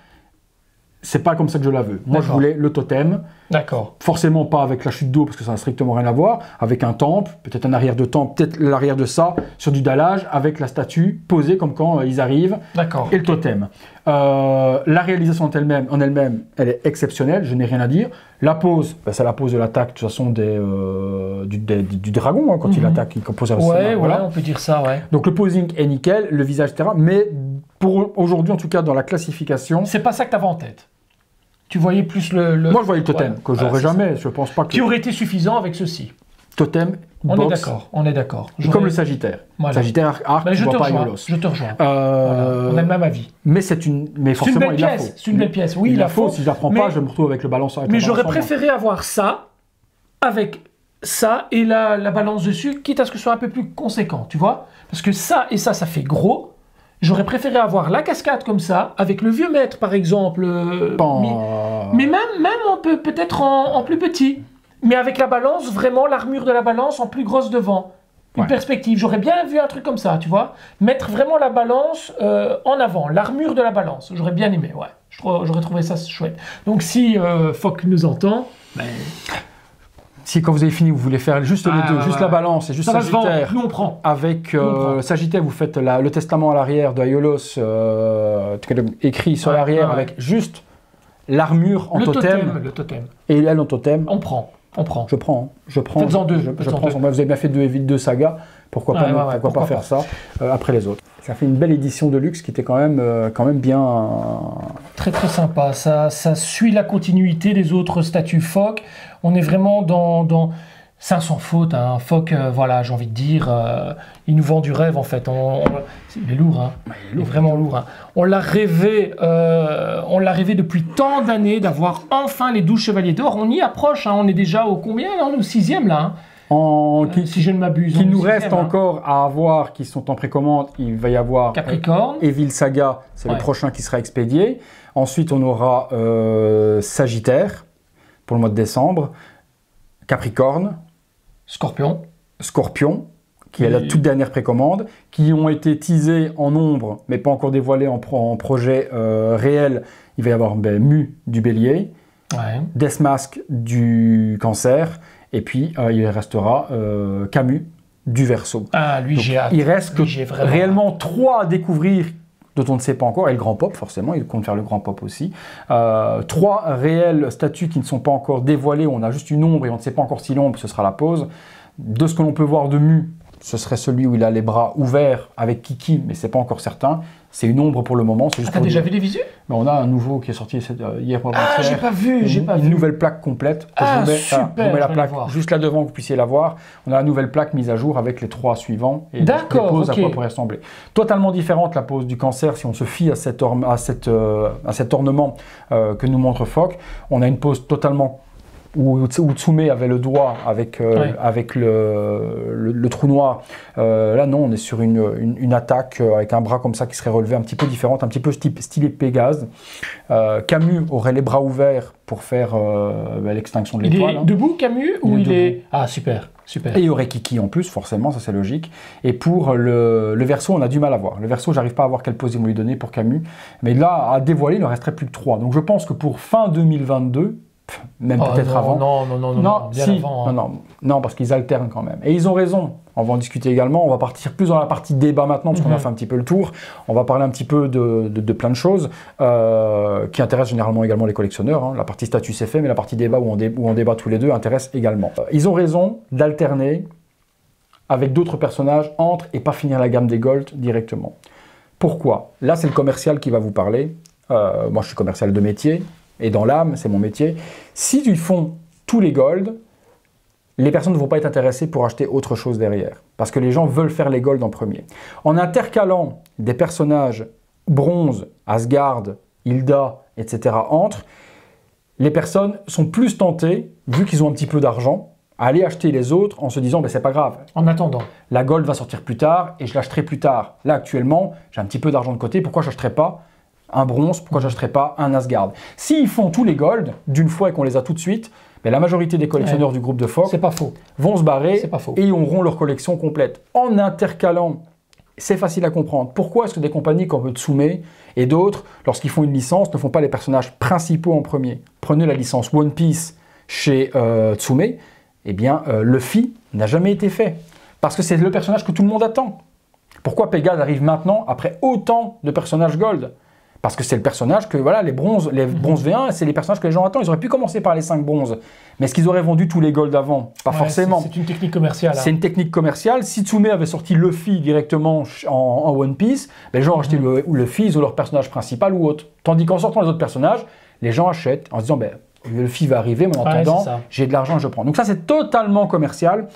c'est pas comme ça que je la veux. Moi, je voulais le totem. D'accord. Forcément pas avec la chute d'eau, parce que ça n'a strictement rien à voir. Avec un temple, peut-être un arrière de temple, peut-être l'arrière de ça, sur du dallage, avec la statue posée comme quand ils arrivent. D'accord. Et le totem. La réalisation en elle-même, elle est exceptionnelle, je n'ai rien à dire. La pose, ben, c'est la pose de l'attaque, de toute façon, du dragon, hein, quand il attaque, il compose Ouais, voilà, on peut dire ça, ouais. Donc le posing est nickel, le visage, etc. Mais pour aujourd'hui, en tout cas, dans la classification... C'est pas ça que tu avais en tête. Tu voyais plus le... Moi, je voyais le totem, que j'aurais jamais. Je pense pas que... Qui aurait été suffisant avec ceci. Totem, on est d'accord, on est d'accord. Comme le Sagittaire. Voilà. Sagittaire, arc, ben, je vois pas Iolos. Je te rejoins. Voilà. On a le même avis. Mais c'est une... Mais forcément, il la faut. C'est une belle pièce, oui, il la faut. Si je la prends pas, je me retrouve avec le balance. Mais j'aurais préféré avoir ça, avec ça et la balance dessus, quitte à ce que ce soit un peu plus conséquent, tu vois? Parce que ça et ça fait gros. J'aurais préféré avoir la cascade comme ça, avec le vieux maître par exemple. Mais même on peut peut-être en plus petit. Mais avec la balance, vraiment l'armure de la balance en plus grosse devant. Une perspective. J'aurais bien vu un truc comme ça, tu vois. Mettre vraiment la balance en avant, l'armure de la balance. J'aurais bien aimé, ouais. J'aurais trouvé ça chouette. Donc si Fock nous entend, ben... Si quand vous avez fini, vous voulez faire juste les deux, juste la balance et juste Sagittaire. Nous on prend. Avec Sagittaire, vous faites le testament à l'arrière de Aiolos, écrit sur l'arrière avec juste l'armure en totem. Le totem. Et elle en totem. On prend. Je prends. Faites-en deux. Je prends. Vous avez bien fait deux sagas. Pourquoi pas faire ça après les autres. Ça fait une belle édition de luxe qui était quand même bien... Très très sympa. Ça suit la continuité des autres statues Fock. On est vraiment dans... C'est un sans faute, hein. Fock, voilà, j'ai envie de dire, il nous vend du rêve en fait. Il est lourd, hein. Il est vraiment lourd. Hein. On l'a rêvé depuis tant d'années d'avoir enfin les 12 chevaliers d'or. On y approche, hein. On est déjà au combien? On est au 6e là. Hein. Si je ne m'abuse. Il nous reste encore à avoir, qui sont en précommande. Il va y avoir Capricorne. Evil Saga, c'est le prochain qui sera expédié. Ensuite, on aura Sagittaire pour le mois de décembre. Capricorne. Scorpion, qui est la toute dernière précommande, qui ont été teasés en ombre, mais pas encore dévoilés en projet réel. Il va y avoir Mu du Bélier, Deathmask du Cancer, et puis il restera Camus du Verseau. Ah, lui, j'ai hâte. Il reste réellement 3 à découvrir, dont on ne sait pas encore, et le Grand Pop, forcément, il compte faire le Grand Pop aussi. 3 réelles statues qui ne sont pas encore dévoilées, on a juste une ombre et on ne sait pas encore si l'ombre, ce sera la pose. De ce que l'on peut voir de Mu, ce serait celui où il a les bras ouverts avec Kiki, mais c'est pas encore certain. C'est une ombre pour le moment. T'as déjà vu des visuels? On a un nouveau qui est sorti hier. Ah, j'ai pas vu, Une nouvelle plaque complète. Ah, super, je vous mets la plaque juste là devant que vous puissiez la voir. On a la nouvelle plaque mise à jour avec les 3 suivants. Et d'accord, les poses à quoi pourrait ressembler. Totalement différente la pose du Cancer si on se fie à cet ornement que nous montre Fock. On a une pose totalement où Tsume avait le doigt avec le trou noir. Là, non, on est sur une attaque avec un bras comme ça qui serait relevé un petit peu différente, un petit peu stylé Pégase. Camus aurait les bras ouverts pour faire l'extinction de l'étoile. Il est debout, Camus, ou il est... Ah, super. Et il y aurait Kiki en plus, forcément, ça c'est logique. Et pour le Verseau, on a du mal à voir. Le Verseau, j'arrive pas à voir quelle pose ils vont lui donner pour Camus. Mais là, à dévoiler, il ne resterait plus que 3. Donc je pense que pour fin 2022, même peut-être avant. Non, parce qu'ils alternent quand même. Et ils ont raison. On va en discuter également. On va partir plus dans la partie débat maintenant, parce qu'on a fait un petit peu le tour. On va parler un petit peu de plein de choses qui intéressent généralement également les collectionneurs. Hein. La partie statut, c'est fait, mais la partie débat où on débat tous les deux intéresse également. Ils ont raison d'alterner avec d'autres personnages entre et pas finir la gamme des Gold directement. Pourquoi? Là, c'est le commercial qui va vous parler. Moi, je suis commercial de métier. Et dans l'âme, c'est mon métier. Si ils font tous les gold, les personnes ne vont pas être intéressées pour acheter autre chose derrière. Parce que les gens veulent faire les gold en premier. En intercalant des personnages bronze, Asgard, Hilda, etc. entre, les personnes sont plus tentées, vu qu'ils ont un petit peu d'argent, à aller acheter les autres en se disant c'est pas grave. En attendant. La Gold va sortir plus tard et je l'achèterai plus tard. Là, actuellement, j'ai un petit peu d'argent de côté. Pourquoi je n'achèterais pas un bronze? Pourquoi je n'achèterais pas un Asgard? S'ils font tous les Gold d'une fois et qu'on les a tout de suite, la majorité des collectionneurs du groupe de Fox vont se barrer et ils auront leur collection complète. En intercalant, c'est facile à comprendre. Pourquoi est-ce que des compagnies comme Tsume et d'autres, lorsqu'ils font une licence, ne font pas les personnages principaux en premier? Prenez la licence One Piece chez Tsume. Eh bien, Luffy n'a jamais été fait. Parce que c'est le personnage que tout le monde attend. Pourquoi Pégase arrive maintenant, après autant de personnages Gold? Parce que c'est le personnage que, voilà, les bronzes V1, c'est les personnages que les gens attendent. Ils auraient pu commencer par les 5 bronzes. Mais est-ce qu'ils auraient vendu tous les Gold avant? Pas forcément. C'est une technique commerciale. C'est une technique commerciale. Si Tsume avait sorti Luffy directement en One Piece, les gens achetaient Luffy, ils ont leur personnage principal ou autre. Tandis qu'en sortant les autres personnages, les gens achètent en se disant Luffy va arriver, mais en attendant, j'ai de l'argent, je prends. Donc ça, c'est totalement commercial.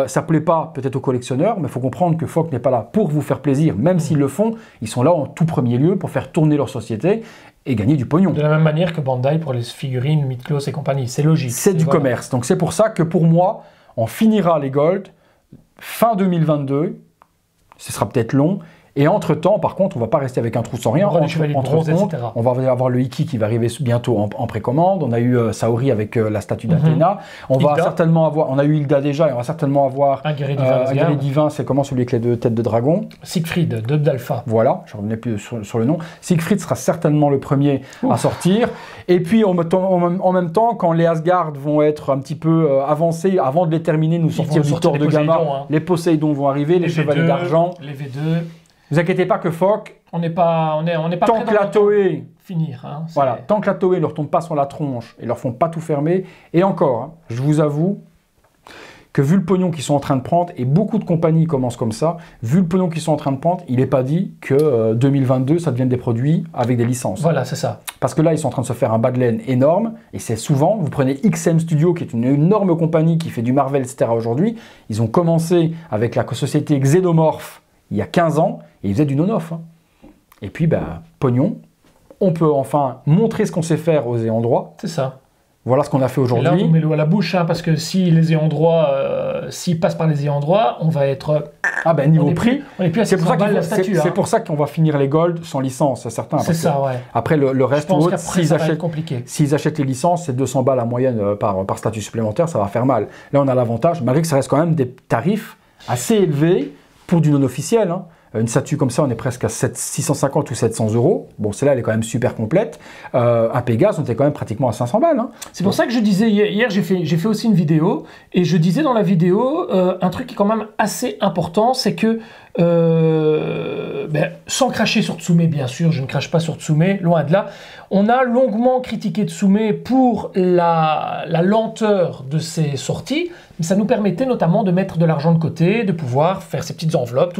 Ça ne plaît pas peut-être aux collectionneurs, mais il faut comprendre que Fox n'est pas là pour vous faire plaisir. Même s'ils le font, ils sont là en tout premier lieu pour faire tourner leur société et gagner du pognon. De la même manière que Bandai pour les figurines, Mythos et compagnie. C'est logique. C'est du commerce. Donc c'est pour ça que pour moi, on finira les Gold fin 2022. Ce sera peut-être long. Et entre-temps, par contre, on ne va pas rester avec un trou sans rien. On va avoir le Iki qui va arriver bientôt en précommande. On a eu Saori avec la statue d'Athéna. On a eu Hilda déjà, et on va certainement avoir un guerrier divin. C'est comment celui avec les 2 têtes de dragon? Siegfried, d'Alpha. Voilà, je ne revenais plus sur le nom. Siegfried sera certainement le premier à sortir. Et puis, en même temps, quand les Asgard vont être un petit peu avancés, avant de les terminer, nous sortir du Thor de Gamma, les Poséidon vont arriver, les Chevaliers d'Argent. Les V2. Ne vous inquiétez pas que Fox, on n'est pas tant que la Toei finir. Voilà, tant que la Toei ne leur tombe pas sur la tronche et leur font pas tout fermer. Et encore, je vous avoue que vu le pognon qu'ils sont en train de prendre, et beaucoup de compagnies commencent comme ça, vu le pognon qu'ils sont en train de prendre, il n'est pas dit que 2022, ça devienne des produits avec des licences. Voilà, c'est ça. Parce que là, ils sont en train de se faire un bas de laine énorme, et c'est souvent, vous prenez XM Studio, qui est une énorme compagnie qui fait du Marvel, etc. aujourd'hui, ils ont commencé avec la société Xenomorph il y a 15 ans, et ils faisaient du non-off. Et puis, pognon, on peut enfin montrer ce qu'on sait faire aux ayants droit. C'est ça. Voilà ce qu'on a fait aujourd'hui. Là, on met l'eau à la bouche, parce que si les ayants droit, s'ils passent par les ayants droit, on va être... niveau prix, on est plus à 600 balles la statue. C'est pour ça qu'on va finir les Gold sans licence, c'est certain. C'est ça, ouais. Après, le reste, s'ils achètent les licences, c'est 200 balles à moyenne par statut supplémentaire, ça va faire mal. Là, on a l'avantage, malgré que ça reste quand même des tarifs assez élevés pour du non-officiel. Une statue comme ça, on est presque à 650 ou 700 euros. Bon, celle-là, elle est quand même super complète. Un Pégase, on était quand même pratiquement à 500 balles. C'est pour ça que je disais, hier, j'ai fait aussi une vidéo, et je disais dans la vidéo, un truc qui est quand même assez important, c'est que, sans cracher sur Tsume, bien sûr, je ne crache pas sur Tsume, loin de là, on a longuement critiqué Tsume pour la lenteur de ses sorties, mais ça nous permettait notamment de mettre de l'argent de côté, de pouvoir faire ces petites enveloppes.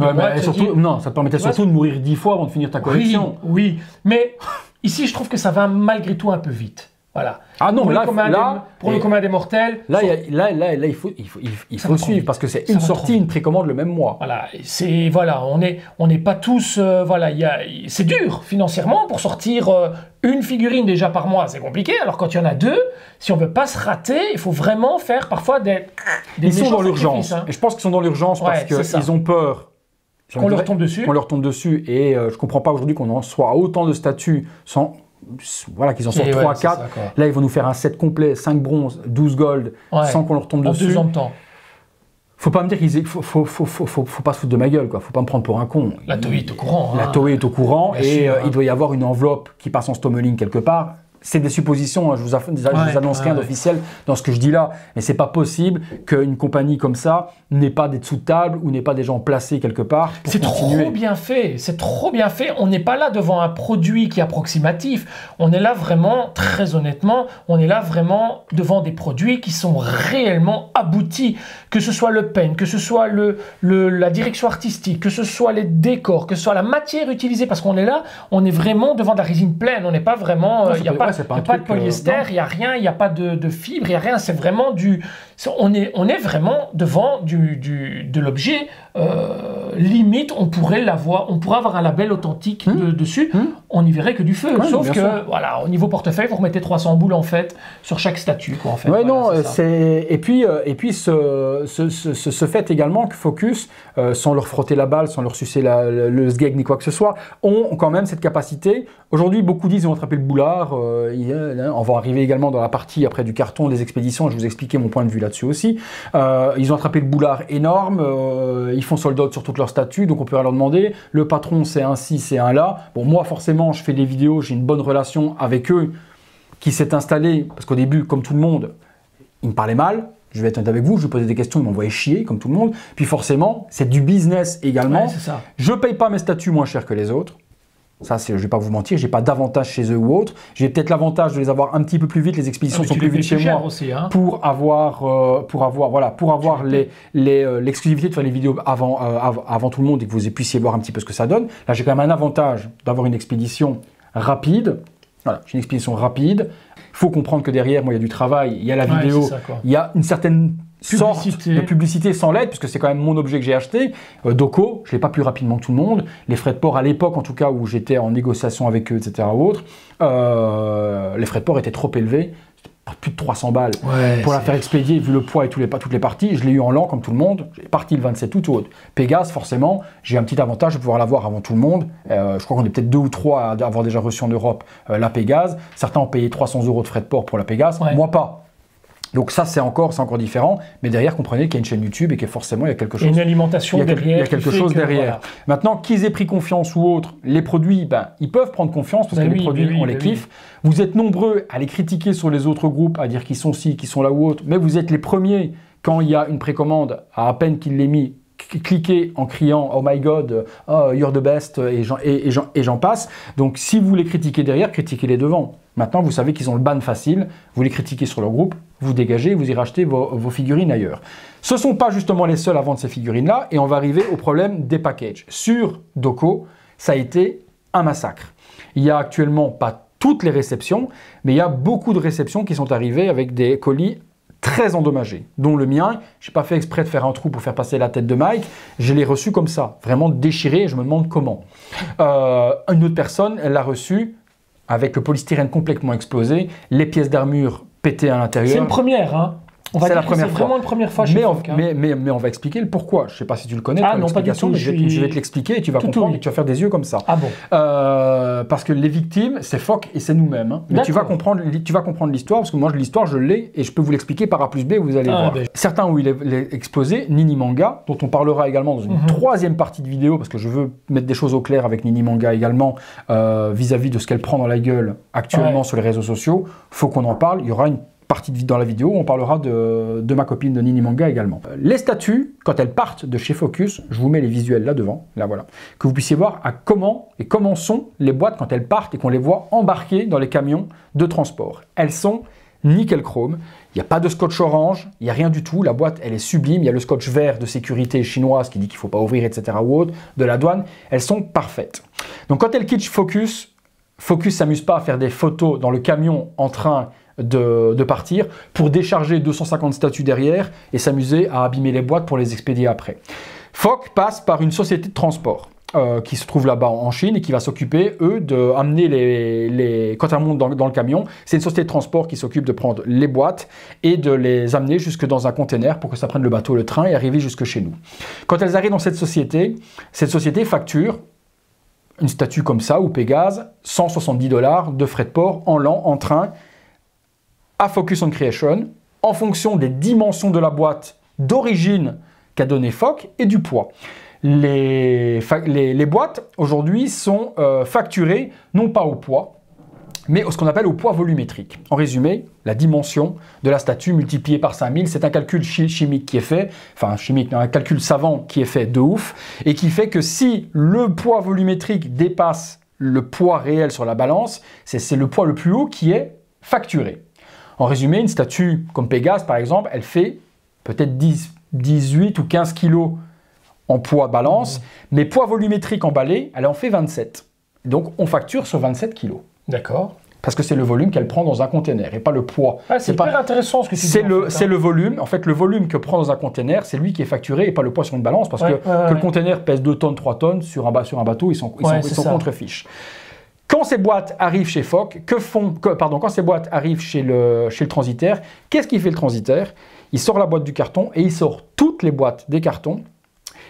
Non, ça te permettait surtout de mourir 10 fois avant de finir ta collection. Oui, mais ici, je trouve que ça va malgré tout un peu vite. Voilà. Ah non, mais pour le commun des mortels. Là, il faut suivre parce que c'est une sortie, une précommande le même mois. Voilà, on n'est pas tous. C'est dur financièrement pour sortir une figurine déjà par mois, c'est compliqué. Alors quand il y en a 2, si on veut pas se rater, il faut vraiment faire parfois des. Ils sont dans l'urgence. Et je pense qu'ils sont dans l'urgence parce qu'ils ont peur. Qu'on leur tombe dessus. Qu'on leur tombe dessus. Et je comprends pas aujourd'hui qu'on en soit à autant de statues sans. Voilà, qu'ils en sortent 3, 4. Là, ils vont nous faire un set complet, 5 bronzes, 12 gold, sans qu'on leur tombe dessus. En 2 ans de temps. Faut pas me dire qu'il faut pas se foutre de ma gueule, quoi. Faut pas me prendre pour un con. La Toei est au courant. La Toei est au courant et il doit y avoir une enveloppe qui passe en stommeling quelque part. C'est des suppositions, hein. Je vous annonce rien d'officiel dans ce que je dis là, mais c'est pas possible qu'une compagnie comme ça n'ait pas des dessous de table ou n'ait pas des gens placés quelque part pour continuer. C'est trop bien fait, c'est trop bien fait. On n'est pas là devant un produit qui est approximatif. On est là vraiment, très honnêtement, on est là vraiment devant des produits qui sont réellement aboutis. Que ce soit le pen, que ce soit la direction artistique, que ce soit les décors, que ce soit la matière utilisée, parce qu'on est là, on est vraiment devant de la résine pleine. On n'est pas vraiment, il n'y a pas de polyester, il n'y a rien, il n'y a pas de fibre, il n'y a rien. C'est vraiment on est vraiment devant de l'objet limite, on pourrait avoir un label authentique dessus. On n'y verrait que du feu. Ouais, Sauf que, voilà, au niveau portefeuille, vous remettez 300 boules, en fait, sur chaque statue, quoi, en fait. Ouais, voilà, non, et puis ce fait également que Focus, sans leur frotter la balle, sans leur sucer le sgeg ni quoi que ce soit, ont quand même cette capacité. Aujourd'hui, beaucoup disent ils ont attrapé le boulard. On va arriver également dans la partie après du carton des expéditions. Je vais vous expliquer mon point de vue là-dessus aussi. Ils ont attrapé le boulard énorme. Ils font sold out sur toutes leurs statues, donc on peut leur demander. Le patron, c'est un ci, c'est un là. Bon, moi, forcément, je fais des vidéos, j'ai une bonne relation avec eux qui s'est installé, parce qu'au début, comme tout le monde, ils me parlaient mal. Je vais être honnête avec vous, je lui posais des questions, ils m'envoyaient chier, comme tout le monde. Puis forcément, c'est du business également. Ouais, c'est ça. Je ne paye pas mes statuts moins cher que les autres. Ça, je ne vais pas vous mentir, je n'ai pas d'avantage chez eux ou autre. J'ai peut-être l'avantage de les avoir un petit peu plus vite, les expéditions sont plus vite chez moi aussi, hein. pour avoir l'exclusivité de faire les vidéos avant tout le monde et que vous puissiez voir un petit peu ce que ça donne. Là, j'ai quand même un avantage d'avoir une expédition rapide. Voilà, j'ai une expédition rapide. Il faut comprendre que derrière, moi, il y a du travail, il y a la vidéo, il y a une certaine sorte de publicité sans l'aide, puisque c'est quand même mon objet que j'ai acheté. Doco, je ne l'ai pas plus rapidement que tout le monde. Les frais de port à l'époque, en tout cas, où j'étais en négociation avec eux, etc. Les frais de port étaient trop élevés. Plus de 300 balles pour la faire expédier, vu le poids et toutes les parties. Je l'ai eu en lent, comme tout le monde. J'ai parti le 27 août. Pégase, forcément, j'ai un petit avantage de pouvoir l'avoir avant tout le monde. Je crois qu'on est peut-être 2 ou 3 à avoir déjà reçu en Europe la Pégase. Certains ont payé 300 € de frais de port pour la Pégase. Moi, pas. Donc ça, c'est encore différent. Mais derrière, comprenez qu'il y a une chaîne YouTube et que forcément, il y a quelque chose. Il y a une alimentation derrière. Il y a quelque chose derrière. Voilà. Maintenant, qu'ils aient pris confiance ou autre, les produits, ils peuvent prendre confiance parce que les produits, on les kiffe. Vous êtes nombreux à les critiquer sur les autres groupes, à dire qu'ils sont ci, qu'ils sont là ou autre. Mais vous êtes les premiers, quand il y a une précommande, à peine qu'il l'ait mis, cliquez en criant « Oh my God, you're the best » et j'en passe. Donc, si vous les critiquez derrière, critiquez-les devant. Maintenant, vous savez qu'ils ont le ban facile, vous les critiquez sur leur groupe, vous dégagez, vous irez acheter vos figurines ailleurs. Ce ne sont pas justement les seuls à vendre ces figurines-là, et on va arriver au problème des packages. Sur Doco, ça a été un massacre. Il y a actuellement pas toutes les réceptions, mais il y a beaucoup de réceptions qui sont arrivées avec des colis très endommagés, dont le mien. Je n'ai pas fait exprès de faire un trou pour faire passer la tête de Mike, je l'ai reçu comme ça, vraiment déchiré, et je me demande comment. Une autre personne, elle l'a reçu avec le polystyrène complètement explosé, les pièces d'armure pétées à l'intérieur. C'est une première, hein. C'est la première fois. Vraiment une première fois chez Foc, hein. mais on va expliquer le pourquoi. Je ne sais pas si tu le connais. Ah non, pas du tout. Mais je vais te l'expliquer et tu vas comprendre et tu vas faire des yeux comme ça. Ah bon. Parce que les victimes, c'est Foc et c'est nous-mêmes. Hein. Mais tu vas comprendre l'histoire parce que moi, l'histoire, je l'ai et je peux vous l'expliquer par A plus B, vous allez voir. Ben... Certains où il est exposé, Nini Manga, dont on parlera également dans une troisième partie de vidéo parce que je veux mettre des choses au clair avec Nini Manga également vis-à-vis de ce qu'elle prend dans la gueule actuellement sur les réseaux sociaux. Faut qu'on en parle. Il y aura une partie dans la vidéo, on parlera de ma copine de Nini Manga également. Les statues, quand elles partent de chez Focus, je vous mets les visuels là devant, là voilà, que vous puissiez voir comment sont les boîtes quand elles partent et qu'on les voit embarquées dans les camions de transport. Elles sont nickel chrome, il n'y a pas de scotch orange, il n'y a rien du tout, la boîte elle est sublime, il y a le scotch vert de sécurité chinoise qui dit qu'il ne faut pas ouvrir, etc. ou autre, de la douane, elles sont parfaites. Donc quand elles quittent Focus s'amuse pas à faire des photos dans le camion en train de partir pour décharger 250 statues derrière et s'amuser à abîmer les boîtes pour les expédier après. Foc passe par une société de transport qui se trouve là-bas en Chine et qui va s'occuper, eux, d'amener quand elles montent dans le camion, c'est une société de transport qui s'occupe de prendre les boîtes et de les amener jusque dans un container pour que ça prenne le bateau, le train et arriver jusque chez nous. Quand elles arrivent dans cette société facture une statue comme ça, ou Pégase, 170 $ de frais de port en lent, en train, à Focus on Creation, en fonction des dimensions de la boîte d'origine qu'a donné Foc et du poids. Les boîtes, aujourd'hui, sont facturées, non pas au poids, mais ce qu'on appelle au poids volumétrique. En résumé, la dimension de la statue multipliée par 5000, c'est un calcul chimique qui est fait, un calcul savant qui est fait de ouf, et qui fait que si le poids volumétrique dépasse le poids réel sur la balance, c'est le poids le plus haut qui est facturé. En résumé, une statue comme Pégase, par exemple, elle fait peut-être 18 ou 15 kg en poids balance, mais poids volumétrique emballé, elle en fait 27. Donc, on facture sur 27 kg. D'accord. Parce que c'est le volume qu'elle prend dans un container et pas le poids. Ah, c'est hyper intéressant ce que tu dis. C'est le volume. En fait, le volume que prend dans un container, c'est lui qui est facturé et pas le poids sur une balance. Parce que le container pèse 2 tonnes, 3 tonnes, sur un bateau, ils sont contre-fiches. Quand ces boîtes arrivent chez Foc, quand ces boîtes arrivent chez le transitaire, qu'est-ce qu'il fait le transitaire? Il sort la boîte du carton et il sort toutes les boîtes des cartons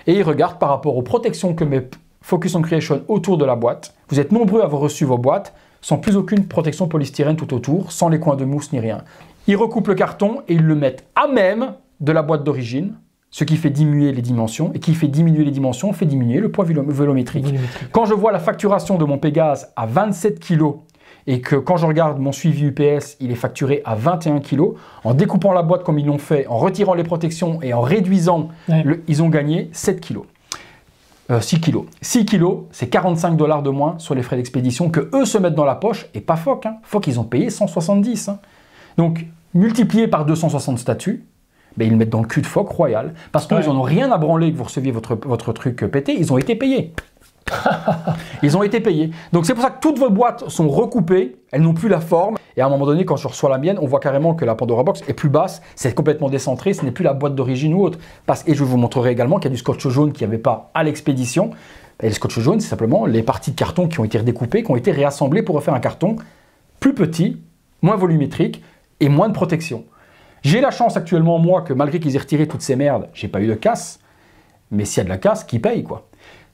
et il regarde par rapport aux protections que met Focus on Creation autour de la boîte. Vous êtes nombreux à avoir reçu vos boîtes sans plus aucune protection polystyrène tout autour, sans les coins de mousse ni rien. Ils recoupent le carton et ils le mettent à même de la boîte d'origine, ce qui fait diminuer les dimensions, et qui fait diminuer les dimensions fait diminuer le poids volumétrique. Quand je vois la facturation de mon Pégase à 27 kg, et que quand je regarde mon suivi UPS, il est facturé à 21 kg, en découpant la boîte comme ils l'ont fait, en retirant les protections et en réduisant, ils ont gagné 7 kg. 6 kg. 6 kg, c'est 45 $ de moins sur les frais d'expédition que eux se mettent dans la poche, et pas Foc. Foc, ils ont payé 170. Donc, multiplié par 260 statuts, ben, ils le mettent dans le cul de Foc royal, parce qu'ils n'en ont rien à branler que vous receviez votre truc pété, ils ont été payés. Ils ont été payés. Donc c'est pour ça que toutes vos boîtes sont recoupées, elles n'ont plus la forme. Et à un moment donné, quand je reçois la mienne, on voit carrément que la Pandora Box est plus basse, c'est complètement décentré, ce n'est plus la boîte d'origine ou autre. Et je vous montrerai également qu'il y a du scotch jaune qu'il n'y avait pas à l'expédition. Et le scotch jaune, c'est simplement les parties de carton qui ont été redécoupées, qui ont été réassemblées pour refaire un carton plus petit, moins volumétrique et moins de protection. J'ai la chance actuellement, moi, que malgré qu'ils aient retiré toutes ces merdes, j'ai pas eu de casse. Mais s'il y a de la casse, qui paye, quoi.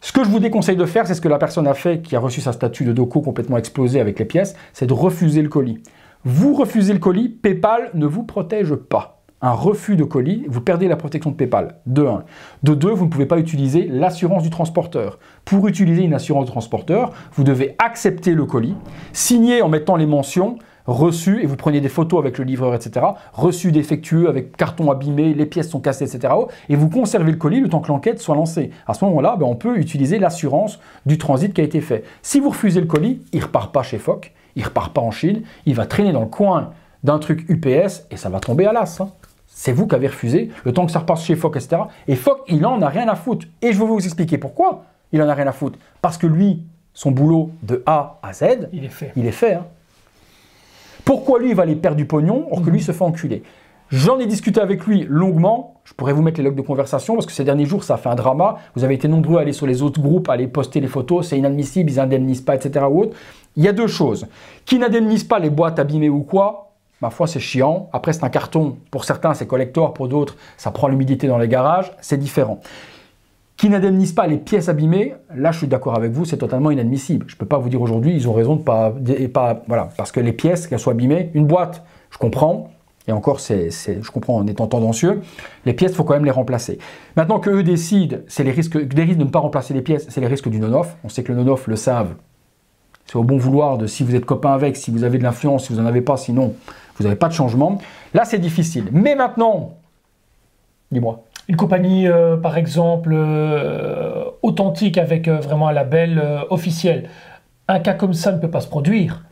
Ce que je vous déconseille de faire, c'est ce que la personne a fait, qui a reçu sa statue de Doco complètement explosée avec les pièces, c'est de refuser le colis. Vous refusez le colis, PayPal ne vous protège pas. Un refus de colis, vous perdez la protection de PayPal, de 1. De 2, vous ne pouvez pas utiliser l'assurance du transporteur. Pour utiliser une assurance de transporteur, vous devez accepter le colis, signer en mettant les mentions reçu, et vous prenez des photos avec le livreur, etc. Reçu défectueux, avec carton abîmé, les pièces sont cassées, etc. Et vous conservez le colis le temps que l'enquête soit lancée. À ce moment-là, on peut utiliser l'assurance du transit qui a été fait. Si vous refusez le colis, il ne repart pas chez Foc, il ne repart pas en Chine, il va traîner dans le coin d'un truc UPS et ça va tomber à l'as. C'est vous qui avez refusé, le temps que ça reparte chez Foc, etc. Et Foc, il en a rien à foutre. Et je vais vous expliquer pourquoi il en a rien à foutre. Parce que lui, son boulot de A à Z, il est fait. Pourquoi lui, il va aller perdre du pognon, or que lui se fait enculer? J'en ai discuté avec lui longuement. Je pourrais vous mettre les logs de conversation parce que ces derniers jours, ça a fait un drama. Vous avez été nombreux à aller sur les autres groupes, à aller poster les photos. C'est inadmissible, ils n'indemnisent pas, etc. Ou autre. Il y a deux choses. Qui n'indemnisent pas les boîtes abîmées ou quoi, ma foi, c'est chiant. Après, c'est un carton. Pour certains, c'est collector. Pour d'autres, ça prend l'humidité dans les garages. C'est différent. Qui n'indemnise pas les pièces abîmées, là je suis d'accord avec vous, c'est totalement inadmissible. Je ne peux pas vous dire aujourd'hui, ils ont raison de pas voilà, parce que les pièces, qu'elles soient abîmées, une boîte, je comprends, et encore je comprends en étant tendancieux, les pièces, il faut quand même les remplacer. Maintenant qu'eux décident, c'est les risques de ne pas remplacer les pièces, c'est les risques du non-off. On sait que le non-off le savent, c'est au bon vouloir de si vous êtes copain avec, si vous avez de l'influence, si vous n'en avez pas, sinon vous n'avez pas de changement. Là c'est difficile. Mais maintenant, dis-moi. Une compagnie, par exemple, authentique avec vraiment un label officiel. Un cas comme ça ne peut pas se produire.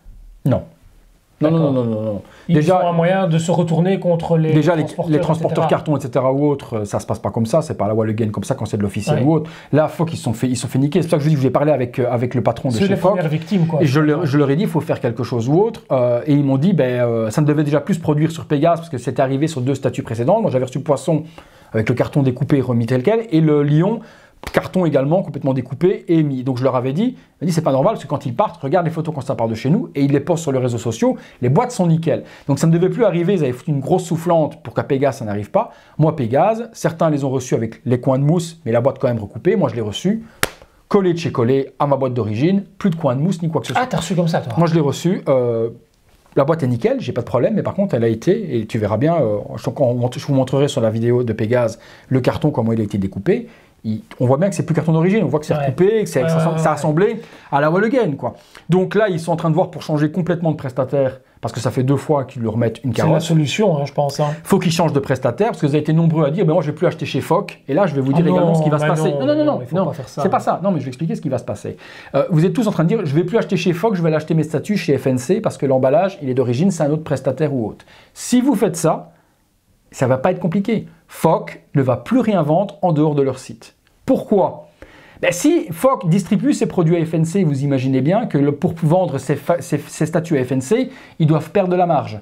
Non. Non. Ils ont un moyen de se retourner contre les transporteurs carton, etc. ou autres, ça se passe pas comme ça. C'est pas la wall again comme ça quand c'est de l'officiel ou autre. Là, Foc, ils se sont fait niquer. C'est pour ça que je vous dis, je vais parler avec le patron de chez Foc. C'est les premières victimes, quoi. Et je leur ai dit, il faut faire quelque chose ou autre. Et ils m'ont dit, ça ne devait déjà plus se produire sur Pégase parce que c'était arrivé sur 2 statuts précédents. Moi, j'avais reçu le Poisson avec le carton découpé remis tel quel, et le Lion, carton également complètement découpé et mis. Donc je leur avais dit, c'est pas normal parce que quand ils partent, regarde les photos quand ça part de chez nous et ils les postent sur les réseaux sociaux, les boîtes sont nickel. Donc ça ne devait plus arriver, ils avaient foutu une grosse soufflante pour qu'à Pégase ça n'arrive pas. Moi Pégase, certains les ont reçus avec les coins de mousse, mais la boîte quand même recoupée, moi je l'ai reçu collé de chez collé à ma boîte d'origine, plus de coins de mousse ni quoi que ce soit. Ah, t'as reçu comme ça toi? Moi je l'ai reçu. La boîte est nickel, j'ai pas de problème, mais par contre elle a été, et tu verras bien, je vous montrerai sur la vidéo de Pégase le carton, comment il a été découpé. On voit bien que c'est plus carton d'origine, on voit que c'est recoupé, que c'est assemblé à la wall again, quoi. Donc là, ils sont en train de voir pour changer complètement de prestataire, parce que ça fait 2 fois qu'ils lui remettent une carotte. C'est la solution, je pense. Faut qu'ils changent de prestataire, parce que vous avez été nombreux à dire, moi je vais plus acheter chez Foc, et là je vais vous dire également ce qui va se passer. Non, c'est pas ça. Non, mais je vais expliquer ce qui va se passer. Vous êtes tous en train de dire, je vais plus acheter chez Foc, je vais aller acheter mes statuts chez FNC, parce que l'emballage, il est d'origine, c'est un autre prestataire ou autre. Si vous faites ça, ça va pas être compliqué. Foc ne va plus rien vendre en dehors de leur site. Pourquoi? Ben, si Fogg distribue ses produits à FNC, vous imaginez bien que pour vendre ces statues à FNC, ils doivent perdre de la marge.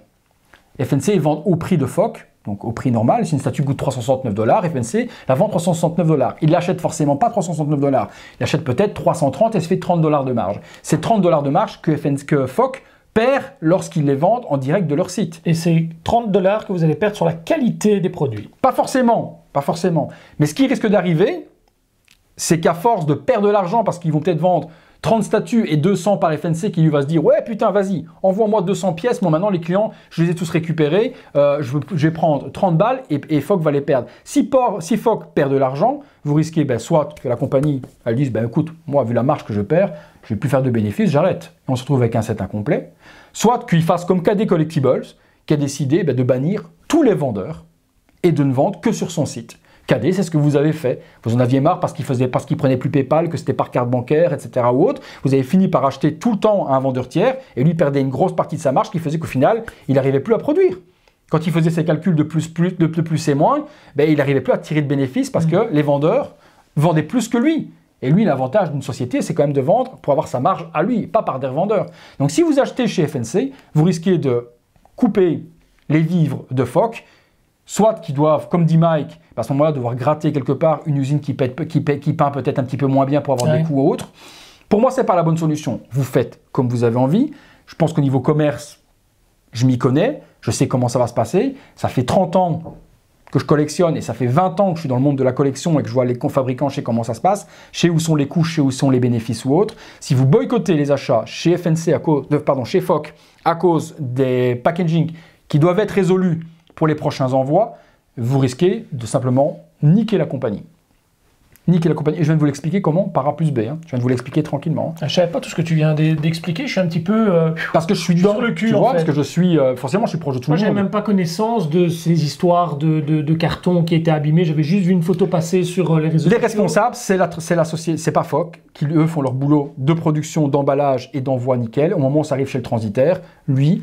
FNC, ils vendent au prix de Fogg, donc au prix normal. Si une statue coûte 369 $, FNC la vend 369 $. Il l'achète forcément pas 369 $. Il achète peut-être 330 et se fait 30 $ de marge. C'est 30 $ de marge que Fogg perd lorsqu'ils les vendent en direct de leur site. Et c'est 30 $ que vous allez perdre sur la qualité des produits. Pas forcément, pas forcément. Mais ce qui risque d'arriver, c'est qu'à force de perdre de l'argent parce qu'ils vont peut-être vendre 30 statues et 200 par FNC qui lui va se dire « Ouais, putain, vas-y, envoie-moi 200 pièces. Moi, maintenant, les clients, je les ai tous récupérés. Je vais prendre 30 balles et Fogg va les perdre. » Si Fogg perd de l'argent, vous risquez soit que la compagnie elle dise « Écoute, moi, vu la marge que je perds, je ne vais plus faire de bénéfices, j'arrête. » Et on se retrouve avec un set incomplet. Soit qu'il fasse comme KD Collectibles, qui a décidé de bannir tous les vendeurs et de ne vendre que sur son site. KD, c'est ce que vous avez fait. Vous en aviez marre parce qu'il prenait plus PayPal, que c'était par carte bancaire, etc. ou autre. Vous avez fini par acheter tout le temps à un vendeur tiers et lui perdait une grosse partie de sa marge qui faisait qu'au final, il n'arrivait plus à produire. Quand il faisait ses calculs de plus et moins, il n'arrivait plus à tirer de bénéfices parce que les vendeurs vendaient plus que lui. Et lui, l'avantage d'une société, c'est quand même de vendre pour avoir sa marge à lui, pas par des revendeurs. Donc si vous achetez chez FNC, vous risquez de couper les vivres de Fogg, soit qu'ils doivent, comme dit Mike, à ce moment-là, devoir gratter quelque part une usine qui peint peut-être un petit peu moins bien pour avoir des coûts ou autres. Pour moi, ce n'est pas la bonne solution. Vous faites comme vous avez envie. Je pense qu'au niveau commerce, je m'y connais. Je sais comment ça va se passer. Ça fait 30 ans que je collectionne et ça fait 20 ans que je suis dans le monde de la collection et que je vois les fabricants, je sais comment ça se passe, je sais où sont les coûts, je sais où sont les bénéfices ou autres. Si vous boycottez les achats chez FNC chez Fogg à cause des packaging qui doivent être résolus pour les prochains envois, vous risquez de simplement niquer la compagnie. Niquer la compagnie. Et je viens de vous l'expliquer comment par A plus B. Hein. Je viens de vous l'expliquer tranquillement. Je ne savais pas tout ce que tu viens d'expliquer. Je suis un petit peu... parce que je suis dans le cul, tu vois, en fait. parce que je suis... forcément, je suis proche de tout le monde. Moi, je n'avais même pas connaissance de ces histoires de cartons qui étaient abîmés. J'avais juste vu une photo passer sur les réseaux sociaux. Les responsables, c'est la société, c'est pas Fogg, qui eux font leur boulot de production, d'emballage et d'envoi nickel. Au moment où ça arrive chez le transitaire, lui,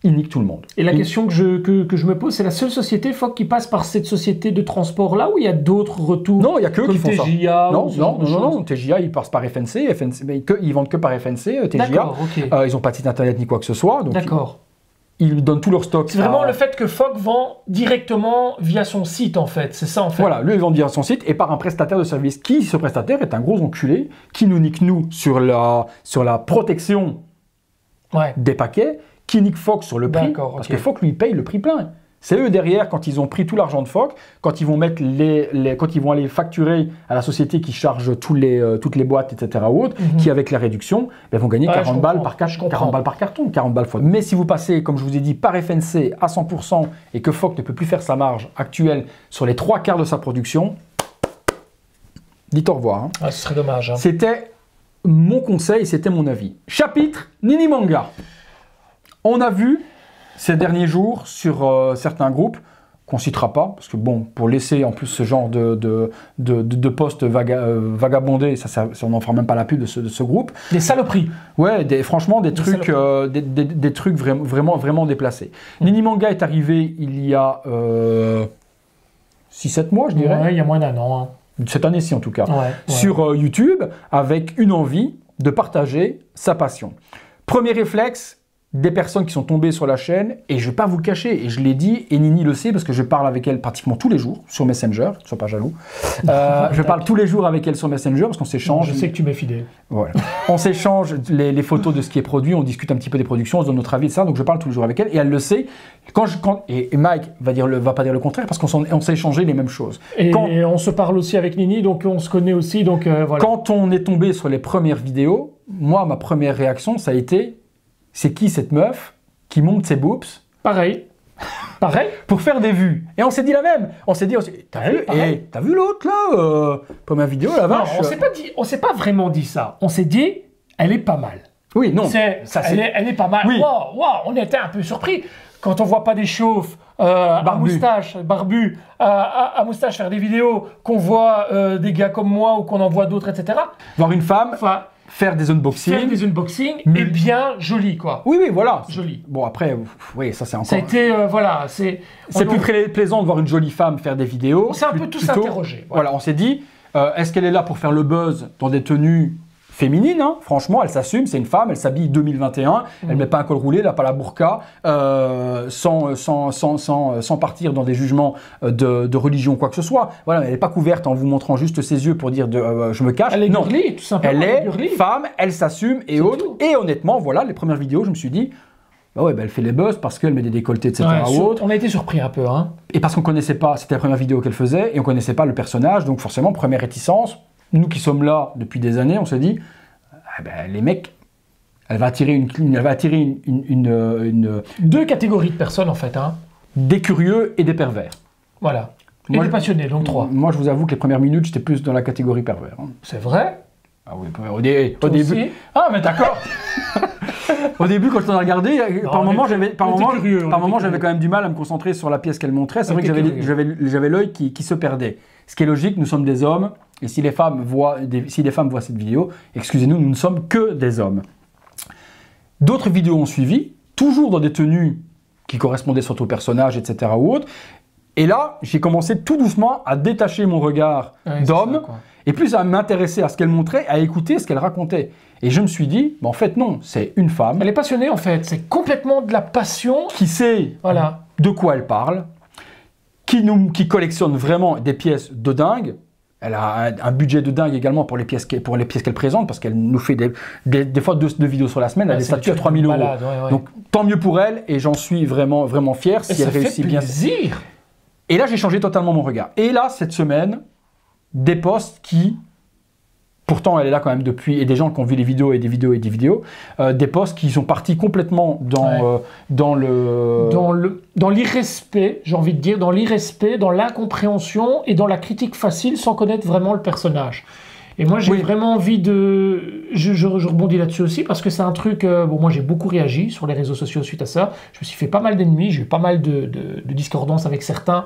il nique tout le monde. Et la question que je me pose, c'est la seule société, Fogg, qui passe par cette société de transport-là, ou il y a d'autres retours? Non, il n'y a que eux qui font TGA, ça. Non, TGA, ils passent par FNC, mais ils vendent que par FNC, TGA. D'accord, ok. Ils n'ont pas de site internet ni quoi que ce soit. D'accord. Ils donnent tout leur stock. C'est vraiment le fait que Fogg vend directement via son site, en fait. C'est ça, en fait. Voilà, lui, il vend via son site et par un prestataire de service. Qui, ce prestataire, est un gros enculé qui nous nique, nous, sur la protection des paquets, qui nique Fogg sur le prix, parce que Fogg lui paye le prix plein. C'est eux derrière, quand ils ont pris tout l'argent de Fogg, quand ils vont mettre quand ils vont aller facturer à la société qui charge toutes les boîtes, etc. ou autres, qui avec la réduction, vont gagner 40 balles par carton, 40 balles fois. Mais si vous passez, comme je vous ai dit, par FNC à 100% et que Fogg ne peut plus faire sa marge actuelle sur les 3/4 de sa production, dites au revoir. Hein. Ah, ce serait dommage. Hein. C'était mon conseil, c'était mon avis. Chapitre Nini Manga. On a vu ces derniers jours sur certains groupes, qu'on ne citera pas, parce que bon, pour laisser en plus ce genre de posts vagabonder, on n'en fera même pas la pub de ce groupe. Des saloperies. Ouais, franchement, des trucs vraiment déplacés. Nini Manga est arrivé il y a 6-7 mois, je dirais. Ouais, il y a moins d'un an. Hein. Cette année-ci en tout cas. Ouais. Sur YouTube, avec une envie de partager sa passion. Premier réflexe, des personnes qui sont tombées sur la chaîne, et je ne vais pas vous le cacher, et je l'ai dit, et Nini le sait, parce que je parle avec elle pratiquement tous les jours sur Messenger, ne sois pas jaloux. Je parle tous les jours avec elle sur Messenger, parce qu'on s'échange... Je sais que tu m'es fidèle. Voilà. On s'échange les photos de ce qui est produit, on discute un petit peu des productions, on se donne notre avis de ça, donc je parle tous les jours avec elle, et elle le sait. Et Mike va pas dire le contraire, parce qu'on s'est échangé les mêmes choses. Et on se parle aussi avec Nini, donc on se connaît aussi, donc voilà. Quand on est tombé sur les premières vidéos, moi, ma première réaction, ça a été... C'est qui cette meuf qui monte ses boobs? Pareil. Pour faire des vues. Et on s'est dit la même. On s'est dit, t'as vu l'autre là première vidéo, la vache. On s'est pas vraiment dit ça. On s'est dit, elle est pas mal. Oui, non. Elle est pas mal. Oui. Wow, on était un peu surpris quand on voit pas des chauves à moustache, barbus, à moustache faire des vidéos, qu'on voit des gars comme moi ou qu'on en voit d'autres, etc. Voir une femme. Faire des unboxings. Et bien joli, quoi. Oui, voilà. Joli. Bon, après, oui, ça c'est encore... Ça a été, voilà, c'est... C'est plus plaisant de voir une jolie femme faire des vidéos. On s'est un peu tous interrogés. Voilà, on s'est dit, Est-ce qu'elle est là pour faire le buzz dans des tenues féminines, hein? Franchement, elle s'assume, c'est une femme, elle s'habille 2021, elle ne met pas un col roulé, elle n'a pas la burqa, sans partir dans des jugements de religion ou quoi que ce soit. Voilà, elle n'est pas couverte en vous montrant juste ses yeux pour dire je me cache. Elle est non, girly, tout simplement. elle est femme, elle s'assume et autres. Tout. Et honnêtement, voilà, les premières vidéos, je me suis dit, bah ouais, bah elle fait les buzz parce qu'elle met des décolletés, etc. Ouais, ou autre. on a été surpris un peu, hein. Et parce qu'on ne connaissait pas, c'était la première vidéo qu'elle faisait, et on ne connaissait pas le personnage, donc forcément, première réticence. Nous qui sommes là depuis des années, on s'est dit, ah ben, les mecs, elle va attirer deux catégories de personnes en fait, hein. Des curieux et des pervers. Voilà. Et Moi, des passionnés, donc 3. Moi, je vous avoue que les premières minutes, j'étais plus dans la catégorie pervers. Hein. C'est vrai? Ah oui, au début. Aussi. Ah, mais d'accord. Au début, quand je t'en ai regardé, par moment, j'avais curieux. quand même du mal à me concentrer sur la pièce qu'elle montrait. C'est vrai que j'avais l'œil qui se perdait. Ce qui est logique, nous sommes des hommes, et si les femmes voient cette vidéo, excusez-nous, nous ne sommes que des hommes. D'autres vidéos ont suivi, toujours dans des tenues qui correspondaient soit au personnage, etc. ou autre. Et là, j'ai commencé tout doucement à détacher mon regard d'homme, et plus à m'intéresser à ce qu'elle montrait, à écouter ce qu'elle racontait. Et je me suis dit, en fait non, c'est une femme. Elle est passionnée en fait, c'est complètement de la passion. Qui sait de quoi elle parle, qui collectionne vraiment des pièces de dingue. Elle a un budget de dingue également pour les pièces qu'elle présente, parce qu'elle nous fait des fois deux vidéos sur la semaine, elle a des statuts à 3 000 €. Ouais. Donc tant mieux pour elle, et j'en suis vraiment, vraiment fier si elle réussit bien. Plaisir. Et là, j'ai changé totalement mon regard. Et là, cette semaine, des posts qui, pourtant elle est là quand même depuis, et des gens qui ont vu les vidéos et des vidéos et des vidéos, des posts qui sont partis complètement dans l'irrespect, j'ai envie de dire, dans l'irrespect, dans l'incompréhension et dans la critique facile sans connaître vraiment le personnage. Et moi, j'ai vraiment envie de... Je rebondis là-dessus aussi parce que c'est un truc... moi, j'ai beaucoup réagi sur les réseaux sociaux suite à ça. Je me suis fait pas mal d'ennemis, j'ai eu pas mal de discordances avec certains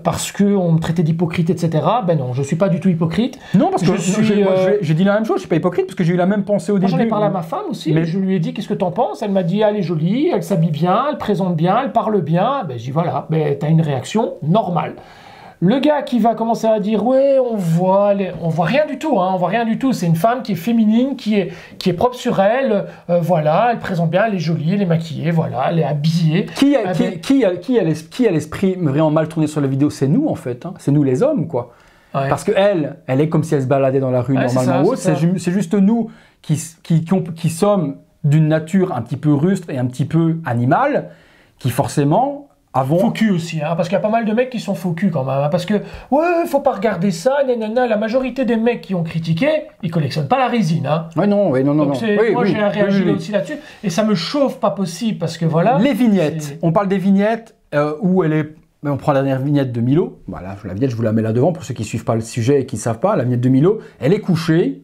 parce qu'on me traitait d'hypocrite, etc. Ben non, je suis pas du tout hypocrite. Non, parce que j'ai dit la même chose, je suis pas hypocrite parce que j'ai eu la même pensée au début. J'en ai parlé à ma femme aussi, mais je lui ai dit, qu'est-ce que t'en penses? Elle m'a dit, elle est jolie, elle s'habille bien, elle présente bien, elle parle bien. Ben, je dis, voilà, ben, t'as une réaction normale. Le gars qui va commencer à dire ouais, on voit rien du tout, hein, on voit rien du tout. C'est une femme qui est féminine, qui est propre sur elle. Voilà, elle présente bien, elle est jolie, elle est maquillée, voilà, elle est habillée. Qui a l'esprit vraiment mal tourné sur la vidéo? C'est nous en fait, hein. C'est nous les hommes quoi. Ouais. Parce que elle est comme si elle se baladait dans la rue normalement. C'est juste nous qui sommes d'une nature un petit peu rustre et un petit peu animale, qui forcément Faux cul aussi, hein, parce qu'il y a pas mal de mecs qui sont faux cul quand même, hein, parce que ouais, faut pas regarder ça, nanana. La majorité des mecs qui ont critiqué, ils collectionnent pas la résine, hein. Ouais, non. Donc moi j'ai réagi aussi là-dessus, et ça me chauffe pas possible, parce que voilà. Les vignettes, on parle des vignettes où elle est. On prend la dernière vignette de Milo. Voilà, la vignette, je vous la mets là devant pour ceux qui suivent pas le sujet et qui savent pas. La vignette de Milo, elle est couchée,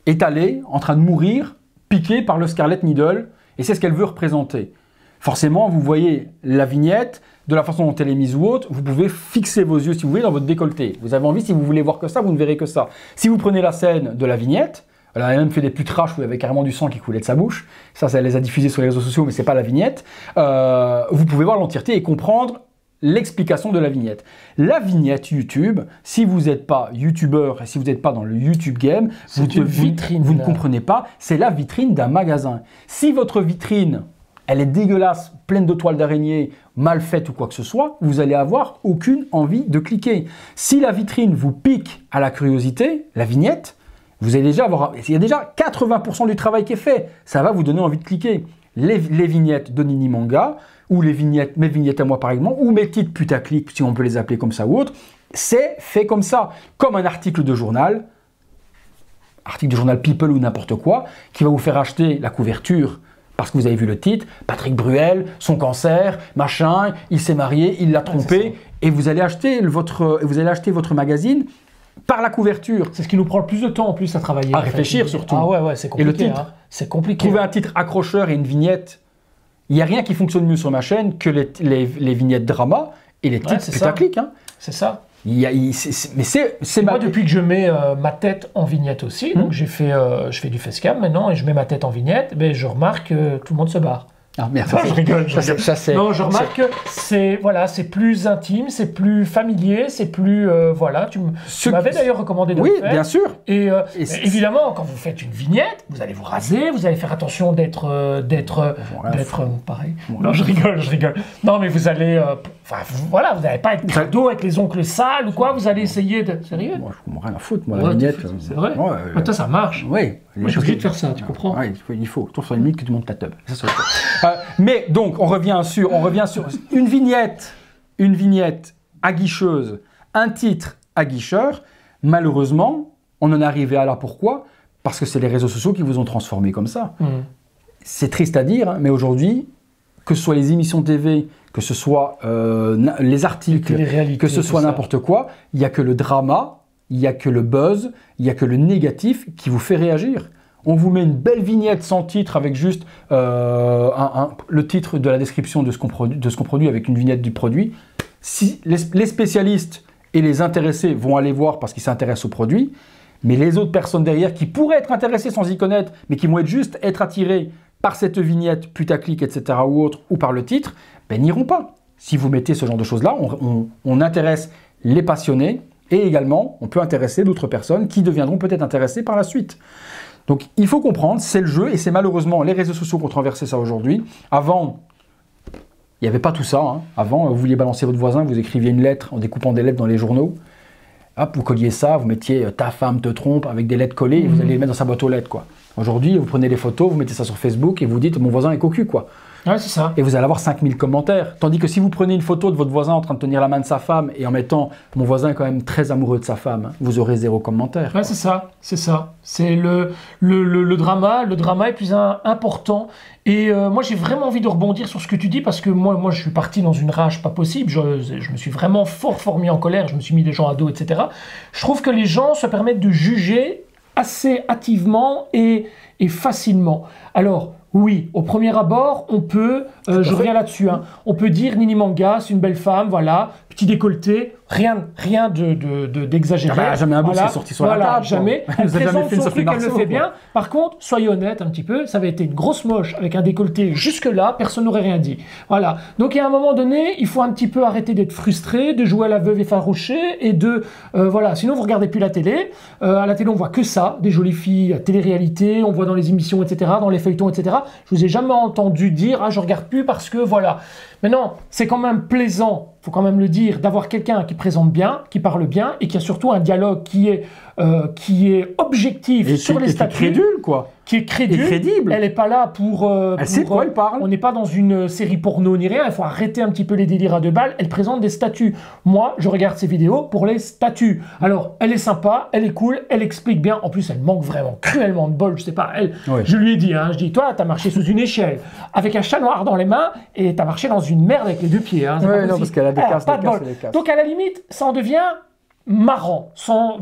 étalée, en train de mourir, piquée par le Scarlet Needle, et c'est ce qu'elle veut représenter. Forcément, vous voyez la vignette, de la façon dont elle est mise ou autre, vous pouvez fixer vos yeux, si vous voulez, dans votre décolleté. Vous avez envie, si vous voulez voir que ça, vous ne verrez que ça. Si vous prenez la scène de la vignette, elle a même fait des putrages où il y avait carrément du sang qui coulait de sa bouche. Ça les a diffusés sur les réseaux sociaux, mais c'est pas la vignette. Vous pouvez voir l'entièreté et comprendre l'explication de la vignette. La vignette YouTube, si vous n'êtes pas youtubeur et si vous n'êtes pas dans le YouTube game, vous ne comprenez pas, c'est la vitrine d'un magasin. Si votre vitrine, elle est dégueulasse, pleine de toiles d'araignée, mal faite ou quoi que ce soit, vous allez avoir aucune envie de cliquer. Si la vitrine vous pique à la curiosité, la vignette, vous allez déjà avoir... Il y a déjà 80% du travail qui est fait. Ça va vous donner envie de cliquer. Les vignettes de Nini Manga, ou mes vignettes à moi par exemple, ou mes titres putaclic, si on peut les appeler comme ça ou autre, c'est fait comme ça. Comme un article de journal People ou n'importe quoi, qui va vous faire acheter la couverture parce que vous avez vu le titre, Patrick Bruel, son cancer, machin, il s'est marié, il l'a trompé, et vous allez acheter votre magazine par la couverture. C'est ce qui nous prend le plus de temps en plus à travailler. À réfléchir surtout. Ah ouais, c'est compliqué. Et le titre, hein. C'est compliqué. Trouver un titre accrocheur et une vignette, il n'y a rien qui fonctionne mieux sur ma chaîne que les vignettes drama et les titres putaclic. Hein. C'est ça. C'est moi, depuis que je mets ma tête en vignette aussi, donc je fais du facecam maintenant et je mets ma tête en vignette, ben, je remarque que tout le monde se barre. Ah merde, je rigole. Ça, c'est... Non, je remarque que c'est plus intime, c'est plus familier, c'est plus voilà. Tu m'avais d'ailleurs recommandé de le faire. Oui, bien sûr. Et évidemment, quand vous faites une vignette, vous allez vous raser, vous allez faire attention d'être pareil. Ouais. Non, je rigole. Non, mais vous allez, vous n'allez pas être crado avec les ongles sales ou quoi. Vous allez essayer de. Sérieux? Moi, je comprends rien à foutre, moi, la vignette. C'est vrai. Toi, ça marche. Oui. Moi, j'ai obligé de faire ça, tu comprends? Oui, il faut. Tour sur une minute que tu montes ta tub. Mais donc, on revient sur une vignette aguicheuse, un titre aguicheur. Malheureusement, on en est arrivé à là. Pourquoi? Parce que c'est les réseaux sociaux qui vous ont transformé comme ça. C'est triste à dire, hein, mais aujourd'hui, que ce soit les émissions TV, que ce soit les articles, que ce soit n'importe quoi, il n'y a que le drama, il n'y a que le buzz, il n'y a que le négatif qui vous fait réagir. On vous met une belle vignette sans titre avec juste le titre de la description de ce qu'on produit avec une vignette du produit. Si les spécialistes et les intéressés vont aller voir parce qu'ils s'intéressent au produit, mais les autres personnes derrière qui pourraient être intéressées sans y connaître, mais qui vont être attirées par cette vignette putaclic, etc. ou autre, ou par le titre, n'iront pas. Si vous mettez ce genre de choses-là, on intéresse les passionnés et également on peut intéresser d'autres personnes qui deviendront peut-être intéressées par la suite. Donc il faut comprendre, c'est le jeu et c'est malheureusement les réseaux sociaux qui ont traversé ça aujourd'hui. Avant, il n'y avait pas tout ça. Hein. Avant, vous vouliez balancer votre voisin, vous écriviez une lettre en découpant des lettres dans les journaux. Hop, vous colliez ça, vous mettiez « ta femme te trompe » avec des lettres collées et vous allez les mettre dans sa boîte aux lettres, quoi. Aujourd'hui, vous prenez les photos, vous mettez ça sur Facebook et vous dites « mon voisin est cocu », quoi. Ouais, c'est ça. Et vous allez avoir 5000 commentaires. Tandis que si vous prenez une photo de votre voisin en train de tenir la main de sa femme et en mettant « mon voisin est quand même très amoureux de sa femme », vous aurez 0 commentaire. Ouais, c'est ça. C'est le drama. Le drama est plus important. Et moi, j'ai vraiment envie de rebondir sur ce que tu dis parce que moi je suis parti dans une rage pas possible. Je me suis vraiment fort mis en colère. Je me suis mis des gens à dos, etc. Je trouve que les gens se permettent de juger assez hâtivement et facilement. Alors, oui, au premier abord, on peut, je reviens là-dessus, hein, on peut dire Nini Manga, c'est une belle femme, voilà, petit décolleté, rien d'exagéré. Jamais un bout qui est sorti sur la table. Jamais. Elle présente son truc, elle le fait bien. Par contre, soyez honnête un petit peu, ça avait été une grosse moche avec un décolleté jusque-là, personne n'aurait rien dit. Voilà. Donc, à un moment donné, il faut un petit peu arrêter d'être frustré, de jouer à la veuve effarouchée et voilà. Sinon, vous regardez plus la télé. À la télé, on voit que ça, des jolies filles, à télé-réalité, on voit dans les émissions, etc., dans les feuilletons, etc. Je vous ai jamais entendu dire « Ah, je regarde plus parce que voilà ». Mais non, c'est quand même plaisant, il faut quand même le dire, d'avoir quelqu'un qui présente bien, qui parle bien et qui a surtout un dialogue qui est objectif et sur les statuts. Qui est crédule, quoi. Qui est crédule. Et crédible. Elle n'est pas là pour... elle sait de quoi elle parle. On n'est pas dans une série porno ni rien, il faut arrêter un petit peu les délires à 2 balles. Elle présente des statuts. Moi, je regarde ses vidéos pour les statuts. Alors, elle est sympa, elle est cool, elle explique bien. En plus, elle manque vraiment cruellement de bol, je sais pas. Je lui ai dit, hein, je dis, toi, t'as marché sous une échelle avec un chat noir dans les mains et t'as marché dans une merde avec les 2 pieds. Hein, ouais, non, parce qu'elle a des casses, pas de bol. Donc, à la limite, ça en devient marrant, sans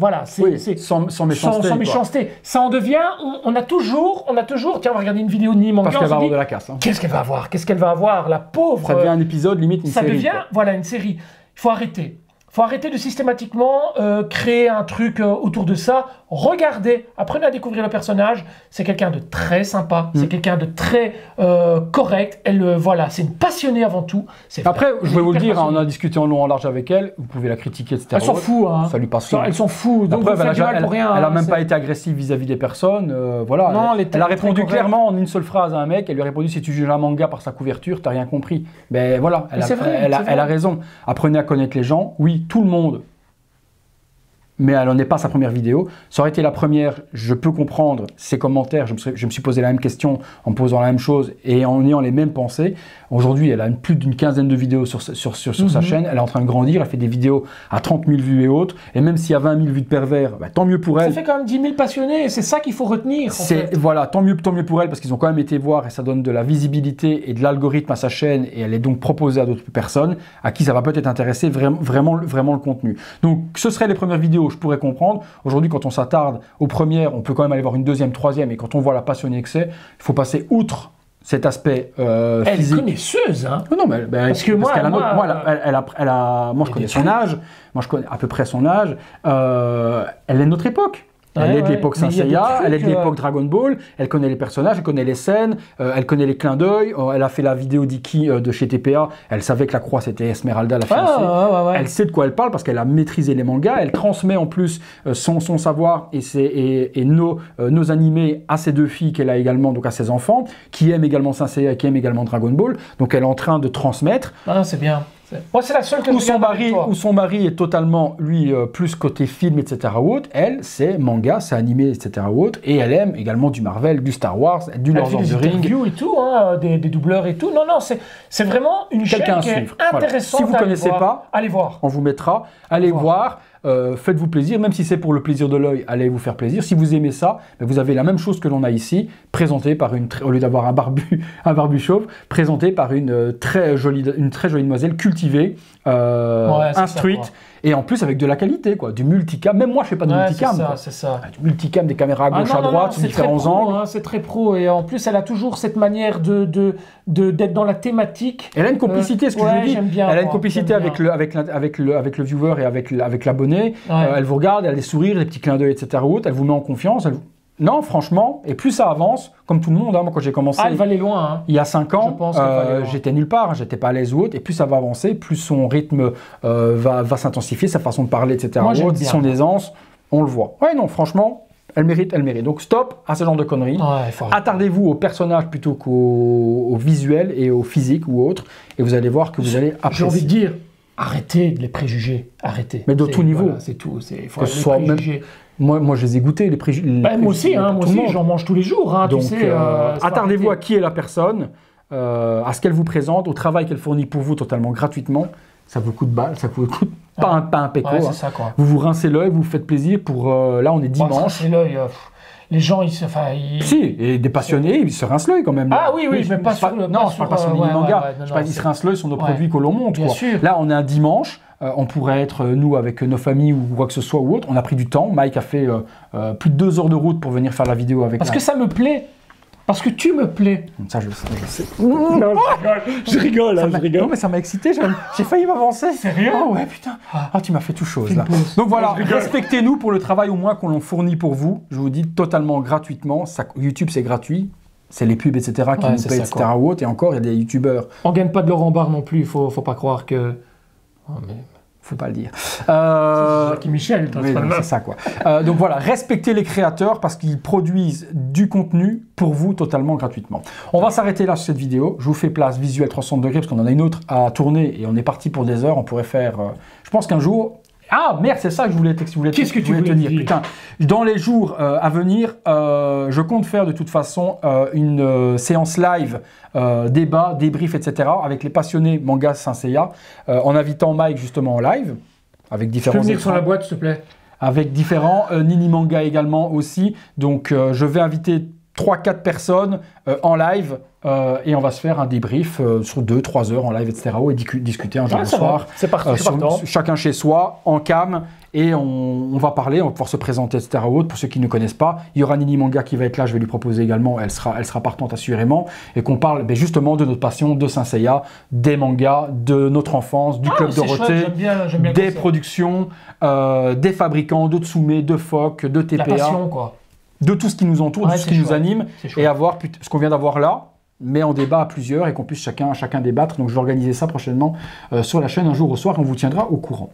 méchanceté. Ça en devient, on a toujours, tiens, on va regarder une vidéo de Nini Manga. Parce qu'elle va avoir de la casse. Hein. Qu'est-ce qu'elle va avoir, la pauvre. Ça devient un épisode, limite une série. Ça devient, voilà, une série. Il faut arrêter. Il faut arrêter de systématiquement créer un truc autour de ça. Regardez, apprenez à découvrir le personnage. C'est quelqu'un de très sympa, c'est quelqu'un de très correct. Voilà, c'est une passionnée avant tout. Après, je vais vous le dire, on a discuté en long en large avec elle. Vous pouvez la critiquer, etc. Elle s'en fout, hein. Ça lui passe. Elle s'en fout. Donc elle n'a même pas été agressive vis-à-vis des personnes. Voilà. Non, elle a répondu clairement en une seule phrase à un mec. Elle lui a répondu: si tu juges un manga par sa couverture, t'as rien compris. Ben voilà, elle a raison. Apprenez à connaître les gens. Oui, tout le monde, mais elle n'en est pas sa première vidéo. Ça aurait été la première, je peux comprendre ses commentaires, je me suis posé la même question en me posant la même chose et en ayant les mêmes pensées. Aujourd'hui, elle a plus d'une quinzaine de vidéos sur sa chaîne, elle est en train de grandir, elle fait des vidéos à 30 000 vues et autres, et même s'il y a 20 000 vues de pervers, bah, tant mieux pour elle. Ça fait quand même 10 000 passionnés, et c'est ça qu'il faut retenir. Voilà, tant mieux pour elle, parce qu'ils ont quand même été voir, et ça donne de la visibilité et de l'algorithme à sa chaîne, et elle est donc proposée à d'autres personnes, à qui ça va peut-être intéresser vraiment le contenu. Donc, ce seraient les premières vidéos, je pourrais comprendre. Aujourd'hui, quand on s'attarde aux premières, on peut quand même aller voir une deuxième, troisième, et quand on voit la passionnée que c'est, il faut passer outre cet aspect physique. Elle est connaisseuse, hein. Non, mais parce que moi, je connais son âge. Moi, je connais à peu près son âge. Elle est de notre époque. Elle est de l'époque Mais il y a des Saint-Seiya, elle est de trucs, l'époque Dragon Ball, elle connaît les personnages, elle connaît les scènes, elle connaît les clins d'œil, elle a fait la vidéo d'Iki de chez TPA, elle savait que la croix c'était Esmeralda, la fiancée. Elle sait de quoi elle parle parce qu'elle a maîtrisé les mangas, elle transmet en plus son savoir et nos animés à ses deux filles qu'elle a également, donc à ses enfants, qui aiment également Saint-Seiya et qui aiment également Dragon Ball, donc elle est en train de transmettre. Ah, c'est bien. Moi, c'est la seule que je regarde avec toi. Où son mari est totalement, lui, plus côté film, etc. ou autre. Elle, c'est manga, c'est animé, etc. ou autre. Et elle aime également du Marvel, du Star Wars, du Lord of the Rings. Interviews et tout, hein, des doubleurs et tout. Non, c'est vraiment une chaîne qui est intéressante. Voilà. Si vous ne connaissez pas, allez voir. On vous mettra. Allez voir. Faites-vous plaisir, même si c'est pour le plaisir de l'œil, allez vous faire plaisir. Si vous aimez ça, vous avez la même chose que l'on a ici, présenté par au lieu d'avoir un barbu chauve, présenté par une très jolie demoiselle cultivée, instruite, et en plus avec de la qualité, quoi, du multicam. Même moi, je fais pas de multicam. C'est ça. Du multicam, des caméras à gauche, à droite, sur différents angles. C'est très pro, et en plus, elle a toujours cette manière d'être dans la thématique. Elle a une complicité, ce que je dis. Bien, elle a une complicité avec le viewer et avec l'abonné. Elle vous regarde, elle a des sourires, des petits clins d'œil, etc. Elle vous met en confiance. Non, franchement, et plus ça avance, comme tout le monde, hein, moi quand j'ai commencé, elle va aller loin. Hein. Il y a 5 ans, j'étais nulle part, hein, j'étais pas à l'aise ou autre, et plus ça va avancer, plus son rythme va s'intensifier, sa façon de parler, etc. Moi, son aisance, on le voit. Ouais, non, franchement, elle mérite. Donc stop à ce genre de conneries. Attardez-vous aux personnages plutôt qu'au visuel et au physique ou autre, et vous allez voir que vous allez apprécier. J'ai envie de dire, arrêtez de les préjuger, arrêtez. Mais de tout niveau. Voilà, c'est tout. Que ce soit même... Moi, je les ai goûtés, les préjugés. Moi aussi, j'en mange tous les jours. Hein, donc, tu sais, attardez-vous à qui est la personne, à ce qu'elle vous présente, au travail qu'elle fournit pour vous totalement gratuitement. Ça vous coûte balle, ça vous coûte pas un péco. Ouais, c'est ça, quoi. Vous vous rincez l'œil, vous vous faites plaisir pour... là, on est dimanche. Rincer l'œil, les gens, ils se... Si, et des passionnés, ils se rincent l'œil quand même. Ah oui, je ne pas sur le... Non, je ne parle pas sur les manga. Ils se rincent l'œil sur nos produits que l'on monte. Bien sûr. Là, on est un dimanche. On pourrait être, nous, avec nos familles ou quoi que ce soit ou autre. On a pris du temps. Mike a fait plus de 2 heures de route pour venir faire la vidéo avec Parce que ça me plaît. Parce que tu me plais. Ça, je sais. Non, je rigole. Non, mais ça m'a excité. J'ai failli m'avancer. Sérieux? Oh ouais, putain. Ah, tu m'as fait tout chose, là. Donc voilà, respectez-nous pour le travail au moins qu'on l'on fournit pour vous. Je vous dis totalement gratuitement. YouTube, c'est gratuit. C'est les pubs, etc. qui nous payent, etc. ou autre. Et encore, il y a des youtubeurs. On gagne pas de Laurent Barre non plus. Faut pas croire que... Oh, mais... Faut pas le dire. C'est Jackie Michel, c'est ça, quoi. Donc voilà, respectez les créateurs parce qu'ils produisent du contenu pour vous totalement gratuitement. On va s'arrêter là sur cette vidéo. Je vous fais place visuelle 360 degrés parce qu'on en a une autre à tourner et on est parti pour des heures. On pourrait faire... je pense qu'un jour... Ah merde, c'est ça que je voulais te dire. Putain, dans les jours à venir, je compte faire de toute façon une séance live, débat, débrief, etc. avec les passionnés manga Saint-Seiya, en invitant Mike justement en live, avec différents. Tu peux venir sur la boîte, s'il te plaît. Avec différents Nini Manga également aussi. Donc je vais inviter 3-4 personnes en live. Et on va se faire un débrief sur 2-3 heures en live, etc. et discuter un jour au soir. C'est parti, chacun chez soi, en cam, et on va parler, on va pouvoir se présenter, etc. Pour ceux qui ne connaissent pas, il y aura Nini Manga qui va être là, je vais lui proposer également, elle sera partante assurément, et qu'on parle justement de notre passion, de Saint-Seiya, des mangas, de notre enfance, du Club Dorothée, des productions, des fabricants, de Tsume, de Foc, de TPA. La passion, quoi. De tout ce qui nous entoure, de tout ce qui nous anime, et avoir ce qu'on vient d'avoir là, mais en débat à plusieurs et qu'on puisse chacun débattre. Donc je vais organiser ça prochainement sur la chaîne un jour au soir et on vous tiendra au courant.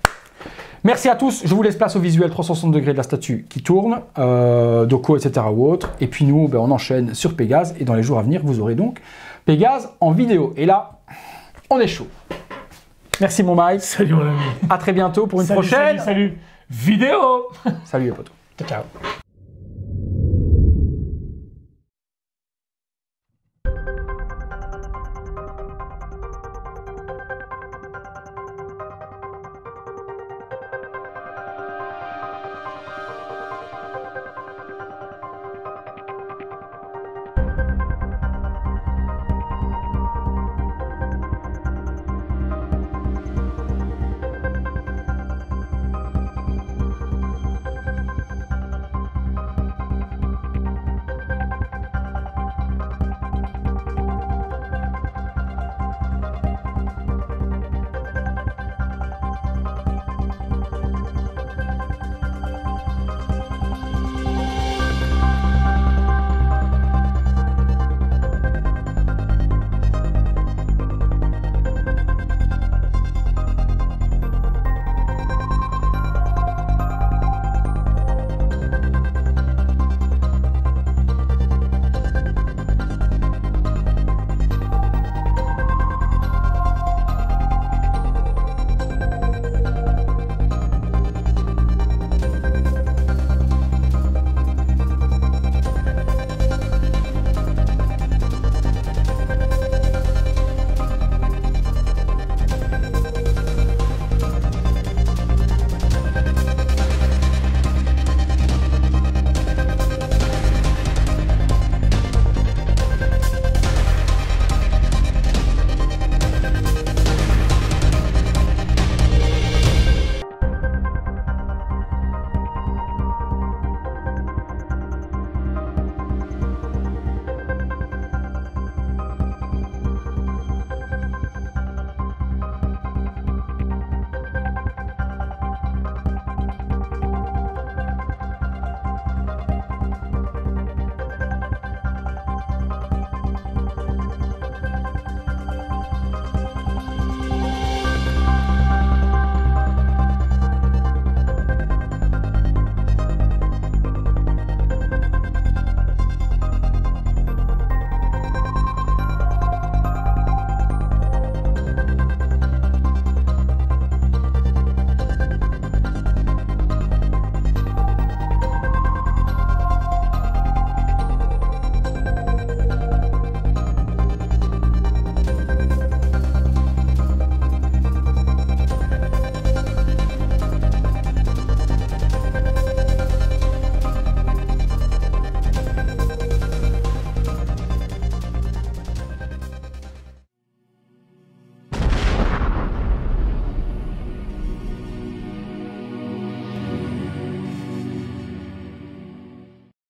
Merci à tous. Je vous laisse place au visuel 360 degrés de la statue qui tourne, Doko, etc. ou autre. Et puis nous, on enchaîne sur Pégase et dans les jours à venir, vous aurez donc Pégase en vidéo. Et là, on est chaud. Merci mon Mike. Salut mon ami. À très bientôt pour une prochaine. Salut. Vidéo. Salut les potos. Ciao.